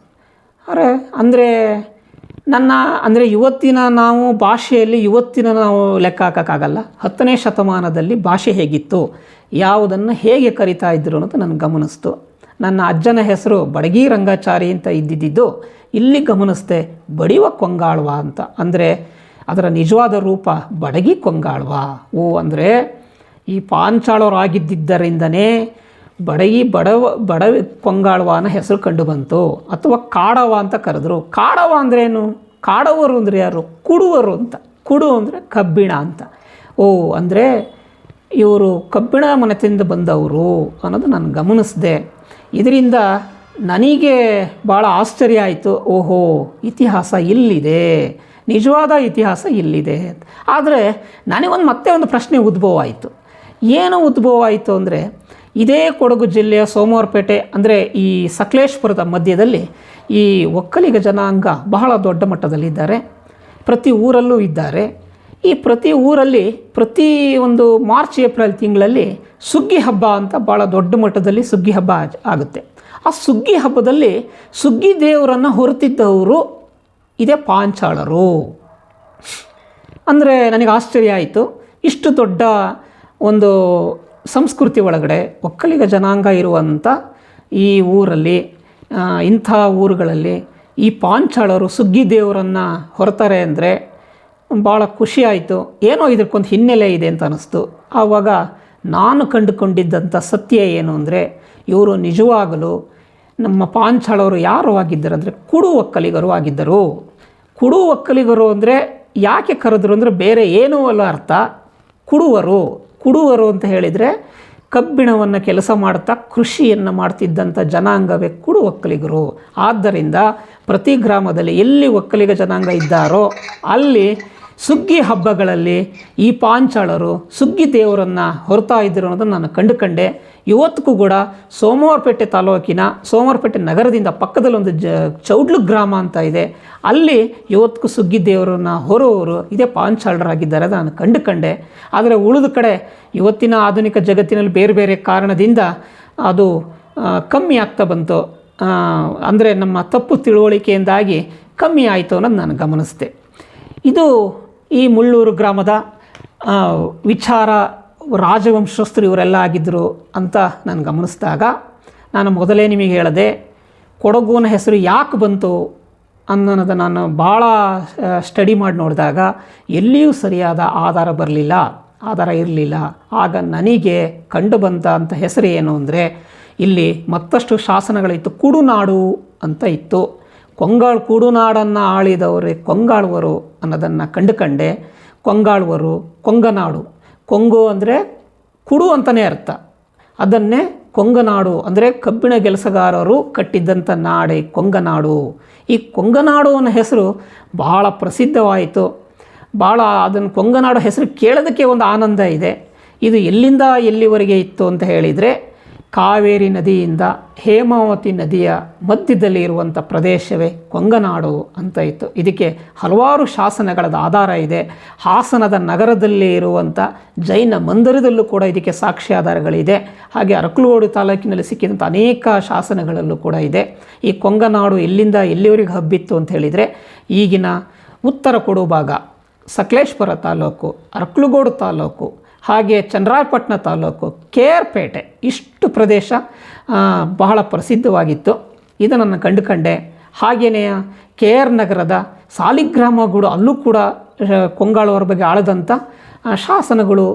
ಅಂದರೆ ಇವತ್ತಿನ ನಾವು ಭಾಷೆಯಲ್ಲಿ ನಾವು ಲೆಕ್ಕ ಹಾಕೋಕ್ಕಾಗಲ್ಲ. 10ನೇ ಶತಮಾನದಲ್ಲಿ ಭಾಷೆ ಹೇಗಿತ್ತು, ಯಾವುದನ್ನು ಹೇಗೆ ಕರಿತಾ ಇದ್ದರು ಅನ್ನೋದು ನನಗೆ ಗಮನಿಸ್ತು. ನನ್ನ ಅಜ್ಜನ ಹೆಸರು ಬಡಗಿ ರಂಗಾಚಾರಿ ಅಂತ ಇದ್ದಿದ್ದು ಇಲ್ಲಿ ಗಮನಿಸ್ದೆ, ಬಡಿವ ಕೊಂಗಾಳ್ವ ಅಂತ. ಅಂದರೆ ಅದರ ನಿಜವಾದ ರೂಪ ಬಡಗಿ ಕೊಂಗಾಳ್ವ. ಅಂದರೆ ಈ ಪಾಂಚಾಳರಾಗಿದ್ದರಿಂದನೇ ಬಡ ಕೊಂಗಾಳ್ವ ಅನ್ನೋ ಹೆಸರು ಕಂಡು ಬಂತು, ಅಥವಾ ಕಾಡವ ಅಂತ ಕರೆದ್ರು. ಕಾಡವ ಅಂದ್ರೇನು? ಕಾಡವರು ಅಂದರೆ ಯಾರು? ಕುಡುವರು ಅಂತ. ಕುಡು ಅಂದರೆ ಕಬ್ಬಿಣ ಅಂತ. ಅಂದರೆ ಇವರು ಕಬ್ಬಿಣ ಮನೆತನದಿಂದ ಬಂದವರು ಅನ್ನೋದು ನಾನು ಗಮನಿಸಿದೆ. ಇದರಿಂದ ನನಗೆ ಭಾಳ ಆಶ್ಚರ್ಯ ಆಯಿತು. ಇತಿಹಾಸ ಇಲ್ಲಿದೆ, ನಿಜವಾದ ಇತಿಹಾಸ ಇಲ್ಲಿದೆ. ಆದರೆ ನನಗೊಂದು ಮತ್ತೆ ಒಂದು ಪ್ರಶ್ನೆ ಉದ್ಭವ ಆಯಿತು. ಏನು ಉದ್ಭವ ಆಯಿತು ಅಂದರೆ, ಇದೇ ಕೊಡಗು ಜಿಲ್ಲೆಯ ಸೋಮವಾರಪೇಟೆ ಅಂದರೆ ಈ ಸಕಲೇಶ್ಪುರದ ಮಧ್ಯದಲ್ಲಿ ಈ ಒಕ್ಕಲಿಗ ಜನಾಂಗ ಬಹಳ ದೊಡ್ಡ ಮಟ್ಟದಲ್ಲಿದ್ದಾರೆ. ಪ್ರತಿ ಊರಲ್ಲೂ ಇದ್ದಾರೆ. ಈ ಪ್ರತಿ ಊರಲ್ಲಿ ಪ್ರತಿ ಒಂದು ಮಾರ್ಚ್ ಏಪ್ರಿಲ್ ತಿಂಗಳಲ್ಲಿ ಸುಗ್ಗಿ ಹಬ್ಬ ಅಂತ ಭಾಳ ದೊಡ್ಡ ಮಟ್ಟದಲ್ಲಿ ಸುಗ್ಗಿ ಹಬ್ಬ ಆಗುತ್ತೆ. ಆ ಸುಗ್ಗಿ ಹಬ್ಬದಲ್ಲಿ ಸುಗ್ಗಿ ದೇವರನ್ನು ಹೊರತಿದ್ದವರು ಇದೇ ಪಾಂಚಾಳರು. ಅಂದರೆ ನನಗೆ ಆಶ್ಚರ್ಯ ಆಯಿತು. ಇಷ್ಟು ದೊಡ್ಡ ಒಂದು ಸಂಸ್ಕೃತಿ ಒಳಗಡೆ ಒಕ್ಕಲಿಗ ಜನಾಂಗ ಇರುವಂಥ ಈ ಊರಲ್ಲಿ, ಇಂಥ ಊರುಗಳಲ್ಲಿ ಈ ಪಾಂಚಾಳರು ಸುಗ್ಗಿ ದೇವರನ್ನು ಹೊರತಾರೆ ಅಂದರೆ ಭಾಳ ಖುಷಿಯಾಯಿತು. ಏನೋ ಇದಕ್ಕೊಂದು ಹಿನ್ನೆಲೆ ಇದೆ ಅಂತ ಅನ್ನಿಸ್ತು. ಆವಾಗ ನಾನು ಕಂಡುಕೊಂಡಿದ್ದಂಥ ಸತ್ಯ ಏನು ಅಂದರೆ, ಇವರು ನಿಜವಾಗಲೂ ನಮ್ಮ ಪಾಂಚಾಳವರು ಯಾರು ಆಗಿದ್ದರು ಅಂದರೆ ಕುಡು ಒಕ್ಕಲಿಗರು ಆಗಿದ್ದರು. ಕುಡು ಒಕ್ಕಲಿಗರು ಅಂದರೆ ಯಾಕೆ ಕರೆದ್ರು ಅಂದರೆ ಬೇರೆ ಏನೂ ಅಲ್ಲ ಅರ್ಥ. ಕುಡುವರು ಅಂತ ಹೇಳಿದರೆ ಕಬ್ಬಿಣವನ್ನು ಕೆಲಸ ಮಾಡ್ತಾ ಕೃಷಿಯನ್ನು ಮಾಡ್ತಿದ್ದಂಥ ಜನಾಂಗವೇ ಕುಡು ಒಕ್ಕಲಿಗರು. ಆದ್ದರಿಂದ ಪ್ರತಿ ಗ್ರಾಮದಲ್ಲಿ ಎಲ್ಲಿ ಒಕ್ಕಲಿಗ ಜನಾಂಗ ಇದ್ದಾರೋ ಅಲ್ಲಿ ಸುಗ್ಗಿ ಹಬ್ಬಗಳಲ್ಲಿ ಈ ಪಾಂಚಾಳರು ಸುಗ್ಗಿ ದೇವರನ್ನು ಹೊರತಾ ಇದ್ದರು ಅನ್ನೋದನ್ನು ನಾನು ಕಂಡುಕೊಂಡೆ. ಇವತ್ತಿಗೂ ಕೂಡ ಸೋಮವಾರಪೇಟೆ ತಾಲೂಕಿನ ಸೋಮವಾರಪೇಟೆ ನಗರದಿಂದ ಪಕ್ಕದಲ್ಲಿ ಒಂದು ಚೌಡ್ಲು ಗ್ರಾಮ ಅಂತ ಇದೆ. ಅಲ್ಲಿ ಇವತ್ತಿಗೂ ಸುಗ್ಗಿ ದೇವರನ್ನು ಹೊರುವವರು ಇದೇ ಪಾಂಚಾಳರಾಗಿದ್ದಾರೆ ನಾನು ಕಂಡುಕೊಂಡೆ. ಆದರೆ ಉಳಿದ ಕಡೆ ಇವತ್ತಿನ ಆಧುನಿಕ ಜಗತ್ತಿನಲ್ಲಿ ಬೇರೆ ಬೇರೆ ಕಾರಣದಿಂದ ಅದು ಕಮ್ಮಿ ಆಗ್ತಾ ಬಂತು. ಅಂದರೆ ನಮ್ಮ ತಪ್ಪು ತಿಳುವಳಿಕೆಯಿಂದಾಗಿ ಕಮ್ಮಿ ಆಯಿತು ಅನ್ನೋದು ನಾನು ಗಮನಿಸಿದೆ. ಇದು ಈ ಮುಳ್ಳೂರು ಗ್ರಾಮದ ವಿಚಾರ. ರಾಜವಂಶಸ್ಥರು ಇವರೆಲ್ಲ ಆಗಿದ್ದರು ಅಂತ ನಾನು ಗಮನಿಸಿದಾಗ, ನಾನು ಮೊದಲೇ ನಿಮಗೆ ಹೇಳಿದೆ, ಕೊಡಗುನ ಹೆಸರು ಯಾಕೆ ಬಂತು ಅನ್ನೋದು ನಾನು ಭಾಳ ಸ್ಟಡಿ ಮಾಡಿ ನೋಡಿದಾಗ ಎಲ್ಲಿಯೂ ಸರಿಯಾದ ಆಧಾರ ಇರಲಿಲ್ಲ. ಆಗ ನನಗೆ ಕಂಡು ಬಂದಂಥ ಹೆಸರು ಏನು ಅಂದರೆ, ಇಲ್ಲಿ ಮತ್ತಷ್ಟು ಶಾಸನಗಳಿತ್ತು. ಕುಡುನಾಡು ಅಂತ ಇತ್ತು. ಕುಡುನಾಡನ್ನು ಆಳಿದವರೇ ಕೊಂಗಾಳುವರು ಅನ್ನೋದನ್ನು ಕಂಡುಕೊಂಡೆ. ಕೊಂಗಾಳುವರು, ಕೊಂಗನಾಡು. ಕೊಂಗು ಅಂದರೆ ಕುಡು ಅಂತಲೇ ಅರ್ಥ. ಅದನ್ನೇ ಕೊಂಗನಾಡು ಅಂದರೆ ಕಬ್ಬಿಣ ಕೆಲಸಗಾರರು ಕಟ್ಟಿದ್ದಂಥ ನಾಡೆ ಕೊಂಗನಾಡು. ಈ ಕೊಂಗನಾಡು ಅನ್ನೋ ಹೆಸರು ಭಾಳ ಪ್ರಸಿದ್ಧವಾಯಿತು. ಭಾಳ ಅದನ್ನು ಕೊಂಗನಾಡು ಹೆಸರು ಕೇಳೋದಕ್ಕೆ ಒಂದು ಆನಂದ ಇದೆ. ಇದು ಎಲ್ಲಿಂದ ಎಲ್ಲಿವರೆಗೆ ಇತ್ತು ಅಂತ ಹೇಳಿದರೆ, ಕಾವೇರಿ ನದಿಯಿಂದ ಹೇಮಾವತಿ ನದಿಯ ಮಧ್ಯದಲ್ಲಿ ಇರುವಂಥ ಪ್ರದೇಶವೇ ಕೊಂಗನಾಡು ಅಂತ ಇತ್ತು. ಇದಕ್ಕೆ ಹಲವಾರು ಶಾಸನಗಳ ಆಧಾರ ಇದೆ. ಹಾಸನದ ನಗರದಲ್ಲಿ ಇರುವಂಥ ಜೈನ ಮಂದಿರದಲ್ಲೂ ಕೂಡ ಇದಕ್ಕೆ ಸಾಕ್ಷಿ ಆಧಾರಗಳಿದೆ. ಹಾಗೆ ಅರಕಲಗೂಡು ತಾಲೂಕಿನಲ್ಲಿ ಸಿಕ್ಕಿದಂಥ ಅನೇಕ ಶಾಸನಗಳಲ್ಲೂ ಕೂಡ ಇದೆ. ಈ ಕೊಂಗನಾಡು ಎಲ್ಲಿಂದ ಎಲ್ಲಿವರೆಗೆ ಹಬ್ಬಿತ್ತು ಅಂತ ಹೇಳಿದರೆ, ಈಗಿನ ಉತ್ತರ ಕೊಡಗು ಭಾಗ, ಸಕಲೇಶ್ಪುರ ತಾಲೂಕು, ಅರಕಲಗೂಡು ತಾಲೂಕು, ಹಾಗೆ ಚನ್ನರಾಯಪಟ್ಟಣ ತಾಲೂಕು, ಕೇರ್ಪೇಟೆ, ಇಷ್ಟು ಪ್ರದೇಶ ಬಹಳ ಪ್ರಸಿದ್ಧವಾಗಿತ್ತು. ಇದನ್ನು ಕಂಡುಕೊಂಡೆ. ಹಾಗೆಯೇ KR ನಗರದ ಸಾಲಿಗ್ರಾಮಗಳು, ಅಲ್ಲೂ ಕೂಡ ಕೊಂಗಾಳುವರ ಬಗ್ಗೆ ಆಳದಂಥ ಶಾಸನಗಳು,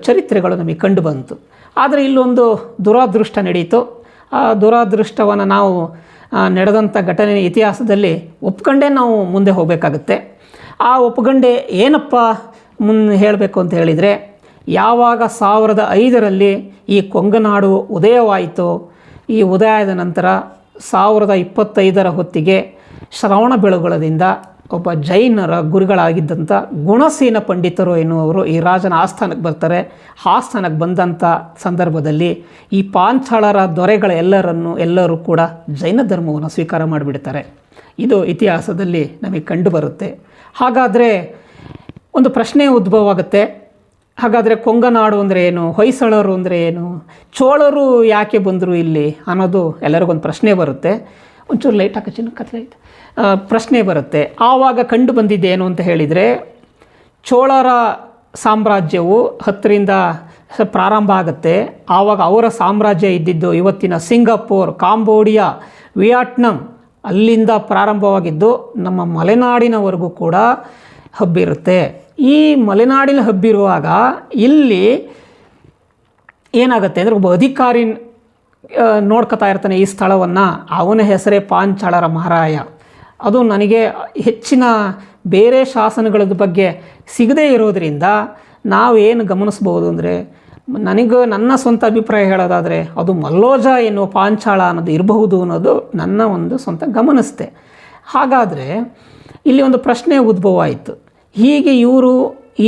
ಚರಿತ್ರೆಗಳು ನಮಗೆ ಕಂಡು ಬಂತು. ಆದರೆ ಇಲ್ಲೊಂದು ದುರಾದೃಷ್ಟ ನಡೀತು. ಆ ದುರಾದೃಷ್ಟವನ್ನು ನಾವು ನಡೆದಂಥ ಘಟನೆ ಇತಿಹಾಸದಲ್ಲಿ ಒಪ್ಕೊಂಡೇ ನಾವು ಮುಂದೆ ಹೋಗಬೇಕಾಗುತ್ತೆ. ಆ ಒಪ್ಕೊಂಡೆ ಏನಪ್ಪ ಹೇಳಬೇಕು ಅಂತ ಹೇಳಿದರೆ, ಯಾವಾಗ 1005ರಲ್ಲಿ ಈ ಕೊಂಗನಾಡು ಉದಯವಾಯಿತು, ಈ ಉದಯದ ನಂತರ 1025ರ ಹೊತ್ತಿಗೆ ಶ್ರವಣ ಬೆಳಗೊಳದಿಂದ ಒಬ್ಬ ಜೈನರ ಗುರುಗಳಾಗಿದ್ದಂಥ ಗುಣಸೇನ ಪಂಡಿತರು ಎನ್ನುವರು ಈ ರಾಜನ ಆಸ್ಥಾನಕ್ಕೆ ಬರ್ತಾರೆ. ಆಸ್ಥಾನಕ್ಕೆ ಬಂದಂಥ ಸಂದರ್ಭದಲ್ಲಿ ಈ ಪಾಂಚಾಳರ ಎಲ್ಲರೂ ಕೂಡ ಜೈನ ಧರ್ಮವನ್ನು ಸ್ವೀಕಾರ ಮಾಡಿಬಿಡ್ತಾರೆ. ಇದು ಇತಿಹಾಸದಲ್ಲಿ ನಮಗೆ ಕಂಡು ಬರುತ್ತೆ. ಹಾಗಾದರೆ ಒಂದು ಪ್ರಶ್ನೆ ಉದ್ಭವ ಆಗುತ್ತೆ. ಹಾಗಾದರೆ ಕೊಂಗನಾಡು ಅಂದರೆ ಏನು, ಹೊಯ್ಸಳರು ಅಂದರೆ ಏನು, ಚೋಳರು ಯಾಕೆ ಬಂದರು ಇಲ್ಲಿ ಅನ್ನೋದು ಎಲ್ಲರಿಗೊಂದು ಪ್ರಶ್ನೆ ಬರುತ್ತೆ. ಒಂಚೂರು ಲೈಟ್ ಹಾಕಿನ ಕತ್ಲೆ ಆಯಿತು. ಪ್ರಶ್ನೆ ಬರುತ್ತೆ. ಆವಾಗ ಕಂಡು ಬಂದಿದ್ದೇನು ಅಂತ ಹೇಳಿದರೆ, ಚೋಳರ ಸಾಮ್ರಾಜ್ಯವು 10ರಿಂದ ಪ್ರಾರಂಭ ಆಗುತ್ತೆ. ಆವಾಗ ಅವರ ಸಾಮ್ರಾಜ್ಯ ಇದ್ದಿದ್ದು ಇವತ್ತಿನ ಸಿಂಗಾಪುರ್, ಕಾಂಬೋಡಿಯಾ, ವಿಯಟ್ನಾಂ ಅಲ್ಲಿಂದ ಪ್ರಾರಂಭವಾಗಿದ್ದು ನಮ್ಮ ಮಲೆನಾಡಿನವರೆಗೂ ಕೂಡ ಹಬ್ಬಿರುತ್ತೆ. ಈ ಮಲೆನಾಡಿನ ಹಬ್ಬಿರುವಾಗ ಇಲ್ಲಿ ಏನಾಗುತ್ತೆ ಅಂದರೆ ಒಬ್ಬ ಅಧಿಕಾರಿ ನೋಡ್ಕೊತಾ ಇರ್ತಾನೆ ಈ ಸ್ಥಳವನ್ನು, ಅವನ ಹೆಸರೇ ಪಾಂಚಾಳರ ಮಹಾರಾಯ. ಅದು ನನಗೆ ಹೆಚ್ಚಿನ ಬೇರೆ ಶಾಸನಗಳ ಬಗ್ಗೆ ಸಿಗದೇ ಇರೋದರಿಂದ ನಾವೇನು ಗಮನಿಸ್ಬೋದು ಅಂದರೆ, ನನ್ನ ಸ್ವಂತ ಅಭಿಪ್ರಾಯ ಹೇಳೋದಾದರೆ ಅದು ಮಲ್ಲೋಜ ಎನ್ನುವ ಪಾಂಚಾಳ ಅನ್ನೋದು ಇರಬಹುದು ಅನ್ನೋದು ನನ್ನ ಒಂದು ಸ್ವಂತ ಗಮನಿಸ್ತೆ. ಹಾಗಾದರೆ ಇಲ್ಲಿ ಒಂದು ಪ್ರಶ್ನೆ ಉದ್ಭವ ಆಯಿತು. ಹೀಗೆ ಇವರು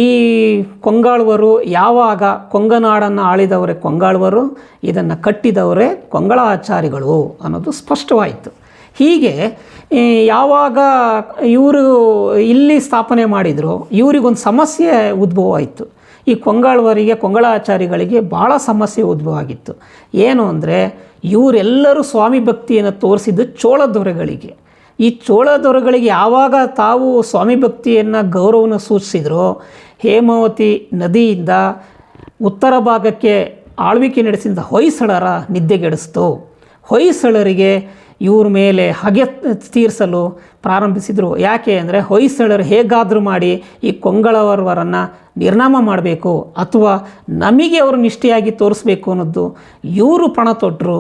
ಈ ಕೊಂಗಾಳುವರು ಯಾವಾಗ ಕೊಂಗನಾಡನ್ನು ಆಳಿದವರೇ ಕೊಂಗಾಳುವರು, ಇದನ್ನು ಕಟ್ಟಿದವರೇ ಕೊಂಗಳ ಆಚಾರಿಗಳು ಅನ್ನೋದು ಸ್ಪಷ್ಟವಾಯಿತು. ಹೀಗೆ ಯಾವಾಗ ಇವರು ಇಲ್ಲಿ ಸ್ಥಾಪನೆ ಮಾಡಿದರು, ಇವರಿಗೊಂದು ಸಮಸ್ಯೆ ಉದ್ಭವ ಆಯಿತು. ಈ ಕೊಂಗಾಳುವರಿಗೆ, ಕೊಂಗಳ ಆಚಾರಿಗಳಿಗೆ ಭಾಳ ಸಮಸ್ಯೆ ಉದ್ಭವ ಆಗಿತ್ತು. ಏನು ಅಂದರೆ, ಇವರೆಲ್ಲರೂ ಸ್ವಾಮಿ ಭಕ್ತಿಯನ್ನು ತೋರಿಸಿದ್ದು ಚೋಳ ದೊರೆಗಳಿಗೆ. ಈ ಚೋಳ ದೊರೆಗಳಿಗೆ ಯಾವಾಗ ತಾವು ಸ್ವಾಮಿ ಭಕ್ತಿಯನ್ನು ಗೌರವವನ್ನು ಸೂಚಿಸಿದ್ರೋ, ಹೇಮಾವತಿ ನದಿಯಿಂದ ಉತ್ತರ ಭಾಗಕ್ಕೆ ಆಳ್ವಿಕೆ ನಡೆಸಿದ ಹೊಯ್ಸಳರ ನಿದ್ದೆಗೆಡಿಸ್ತು. ಹೊಯ್ಸಳರಿಗೆ ಇವ್ರ ಮೇಲೆ ಹಗೆ ತೀರಿಸಲು ಪ್ರಾರಂಭಿಸಿದರು. ಯಾಕೆ ಅಂದರೆ, ಹೊಯ್ಸಳರು ಹೇಗಾದರೂ ಮಾಡಿ ಈ ಕೊಂಗಳವರನ್ನು ನಿರ್ನಾಮ ಮಾಡಬೇಕು ಅಥವಾ ನಮಗೆ ಅವರು ನಿಷ್ಠೆಯಾಗಿ ತೋರಿಸ್ಬೇಕು ಅನ್ನೋದು ಇವರು ಪಣ ತೊಟ್ಟರು.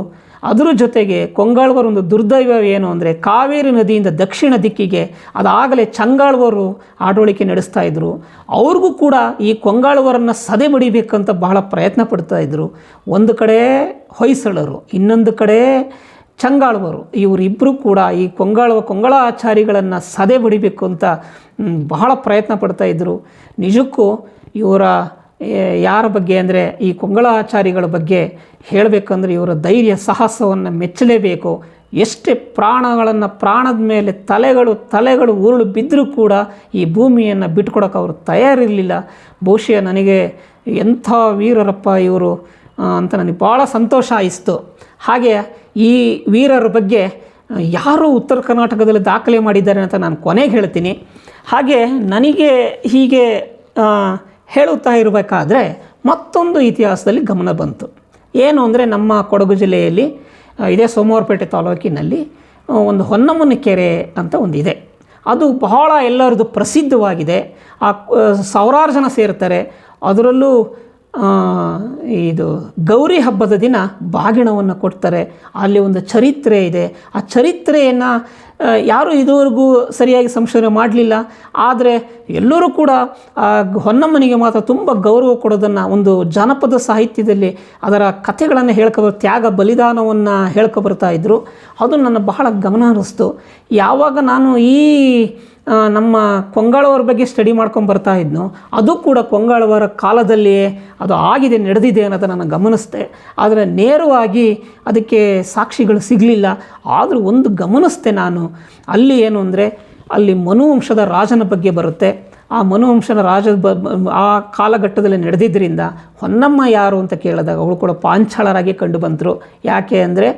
ಅದರ ಜೊತೆಗೆ ಕೊಂಗಾಳ್ವರೊಂದು ದುರ್ದೈವ ಏನು ಅಂದರೆ, ಕಾವೇರಿ ನದಿಯಿಂದ ದಕ್ಷಿಣ ದಿಕ್ಕಿಗೆ ಅದಾಗಲೇ ಚಂಗಾಳ್ವರು ಆಡಳಿಕೆ ನಡೆಸ್ತಾ ಇದ್ದರು. ಅವ್ರಿಗೂ ಕೂಡ ಈ ಕೊಂಗಾಳ್ವರನ್ನು ಸದೆ ಬಡಿಬೇಕಂತ ಬಹಳ ಪ್ರಯತ್ನ ಪಡ್ತಾಯಿದ್ರು. ಒಂದು ಕಡೆ ಹೊಯ್ಸಳರು, ಇನ್ನೊಂದು ಕಡೆ ಚಂಗಾಳ್ವರು, ಇವರಿಬ್ಬರು ಕೂಡ ಈ ಕೊಂಗಳ ಆಚಾರಿಗಳನ್ನು ಸದೆ ಬಡಿಬೇಕು ಅಂತ ಬಹಳ ಪ್ರಯತ್ನ ಪಡ್ತಾಯಿದ್ರು. ನಿಜಕ್ಕೂ ಇವರ ಯಾರ ಬಗ್ಗೆ ಅಂದರೆ, ಈ ಕೊಂಗಳ ಆಚಾರಿಗಳ ಬಗ್ಗೆ ಹೇಳಬೇಕಂದ್ರೆ ಇವರ ಧೈರ್ಯ ಸಾಹಸವನ್ನು ಮೆಚ್ಚಲೇಬೇಕು. ಎಷ್ಟೇ ಪ್ರಾಣದ ಮೇಲೆ ತಲೆಗಳು ಉರುಳು ಬಿದ್ದರೂ ಕೂಡ ಈ ಭೂಮಿಯನ್ನು ಬಿಟ್ಕೊಡೋಕೆ ಅವರು ತಯಾರಿರಲಿಲ್ಲ. ಬಹುಶಃ ನನಗೆ ಎಂಥ ವೀರರಪ್ಪ ಇವರು ಅಂತ ನನಗೆ ಭಾಳ ಸಂತೋಷ ಆಯಿಸ್ತು. ಹಾಗೆ ಈ ವೀರರ ಬಗ್ಗೆ ಯಾರು ಉತ್ತರ ಕರ್ನಾಟಕದಲ್ಲಿ ದಾಖಲೆ ಮಾಡಿದ್ದಾರೆ ಅಂತ ನಾನು ಕೊನೆಗೆ ಹೇಳ್ತೀನಿ. ಹಾಗೆ ನನಗೆ ಹೀಗೆ ಹೇಳುತ್ತಾ ಇರಬೇಕಾದ್ರೆ ಮತ್ತೊಂದು ಇತಿಹಾಸದಲ್ಲಿ ಗಮನ ಬಂತು. ಏನು ಅಂದರೆ, ನಮ್ಮ ಕೊಡಗು ಜಿಲ್ಲೆಯಲ್ಲಿ ಇದೇ ಸೋಮವಾರಪೇಟೆ ತಾಲೂಕಿನಲ್ಲಿ ಒಂದು ಹೊನ್ನಮ್ಮನ ಕೆರೆ ಅಂತ ಒಂದಿದೆ. ಅದು ಬಹಳ ಎಲ್ಲರದು ಪ್ರಸಿದ್ಧವಾಗಿದೆ. ಸಾವಿರಾರು ಜನ ಸೇರ್ತಾರೆ. ಅದರಲ್ಲೂ ಇದು ಗೌರಿ ಹಬ್ಬದ ದಿನ ಬಾಗಿಣವನ್ನು ಕೊಡ್ತಾರೆ. ಅಲ್ಲಿ ಒಂದು ಚರಿತ್ರೆ ಇದೆ. ಆ ಚರಿತ್ರೆಯನ್ನು ಯಾರೂ ಇದುವರೆಗೂ ಸರಿಯಾಗಿ ಸಂಶೋಧನೆ ಮಾಡಲಿಲ್ಲ. ಆದರೆ ಎಲ್ಲರೂ ಕೂಡ ಹೊನ್ನಮ್ಮನಿಗೆ ಮಾತ್ರ ತುಂಬ ಗೌರವ ಕೊಡೋದನ್ನು ಒಂದು ಜಾನಪದ ಸಾಹಿತ್ಯದಲ್ಲಿ ಅದರ ಕಥೆಗಳನ್ನು ತ್ಯಾಗ ಬಲಿದಾನವನ್ನು ಹೇಳ್ಕೊಬರ್ತಾ ಇದ್ದರು. ಅದು ನನ್ನ ಬಹಳ ಗಮನ ಅನ್ನಿಸ್ತು. ಯಾವಾಗ ನಾನು ಈ ನಮ್ಮ ಕೊಂಗಾಳವರ ಬಗ್ಗೆ ಸ್ಟಡಿ ಮಾಡ್ಕೊಂಡು ಬರ್ತಾ ಇದ್ನೋ, ಅದು ಕೂಡ ಕೊಂಗಾಳವರ ಕಾಲದಲ್ಲಿಯೇ ಅದು ಆಗಿದೆ, ನಡೆದಿದೆ ಅನ್ನೋದನ್ನು ನಾನು ಗಮನಿಸ್ದೆ. ಆದರೆ ನೇರವಾಗಿ ಅದಕ್ಕೆ ಸಾಕ್ಷಿಗಳು ಸಿಗಲಿಲ್ಲ. ಆದರೂ ಒಂದು ಗಮನಿಸ್ದೆ ನಾನು, ಅಲ್ಲಿ ಏನು ಅಂದರೆ, ಅಲ್ಲಿ ಮನುವಂಶದ ರಾಜನ ಬಗ್ಗೆ ಬರುತ್ತೆ. ಆ ಮನುವಂಶನ ಆ ಕಾಲಘಟ್ಟದಲ್ಲಿ ನಡೆದಿದ್ದರಿಂದ ಹೊನ್ನಮ್ಮ ಯಾರು ಅಂತ ಕೇಳಿದಾಗ ಅವಳು ಕೂಡ ಪಾಂಚಾಳರಾಗಿ ಕಂಡು ಬಂದರು. ಯಾಕೆ ಅಂದರೆ,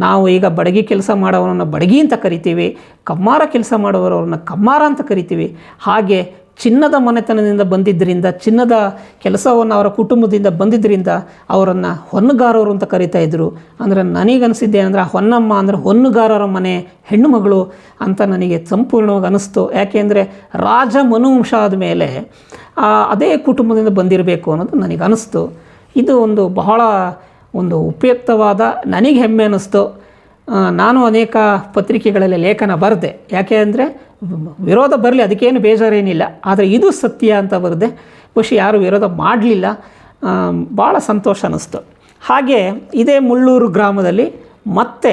ನಾವು ಈಗ ಬಡಗಿ ಕೆಲಸ ಮಾಡೋವರನ್ನು ಬಡಗಿ ಅಂತ ಕರಿತೀವಿ, ಕಮ್ಮಾರ ಕೆಲಸ ಮಾಡೋರವ್ರನ್ನ ಕಮ್ಮಾರ ಅಂತ ಕರಿತೀವಿ. ಹಾಗೆ ಚಿನ್ನದ ಮನೆತನದಿಂದ ಬಂದಿದ್ದರಿಂದ, ಚಿನ್ನದ ಕೆಲಸವನ್ನು ಅವರ ಕುಟುಂಬದಿಂದ ಬಂದಿದ್ದರಿಂದ ಅವರನ್ನು ಹೊನ್ನುಗಾರರು ಅಂತ ಕರಿತಾಯಿದ್ರು. ಅಂದರೆ ನನಗನ್ನಿಸಿದ್ದೆ ಅಂದರೆ, ಹೊನ್ನಮ್ಮ ಅಂದರೆ ಹೊನ್ನುಗಾರರ ಮನೆ ಹೆಣ್ಣು ಮಗಳು ಅಂತ ನನಗೆ ಸಂಪೂರ್ಣವಾಗಿ ಅನ್ನಿಸ್ತು. ಯಾಕೆಂದರೆ ರಾಜ ಮನುವಂಶ ಆದಮೇಲೆ ಅದೇ ಕುಟುಂಬದಿಂದ ಬಂದಿರಬೇಕು ಅನ್ನೋದು ನನಗೆ ಅನ್ನಿಸ್ತು. ಇದು ಬಹಳ ಉಪಯುಕ್ತವಾದ, ನನಗೆ ಹೆಮ್ಮೆ ಅನ್ನಿಸ್ತು. ನಾನು ಅನೇಕ ಪತ್ರಿಕೆಗಳಲ್ಲಿ ಲೇಖನ ಬರೆದೆ. ಯಾಕೆ ಅಂದರೆ, ವಿರೋಧ ಬರಲಿ, ಅದಕ್ಕೇನು ಬೇಜಾರೇನಿಲ್ಲ. ಆದರೆ ಇದು ಸತ್ಯ ಅಂತ ಬರೆದೆ. ಬಹುಶಃ ಯಾರೂ ವಿರೋಧ ಮಾಡಲಿಲ್ಲ. ಭಾಳ ಸಂತೋಷ ಅನ್ನಿಸ್ತು. ಹಾಗೆ ಇದೇ ಮುಳ್ಳೂರು ಗ್ರಾಮದಲ್ಲಿ ಮತ್ತೆ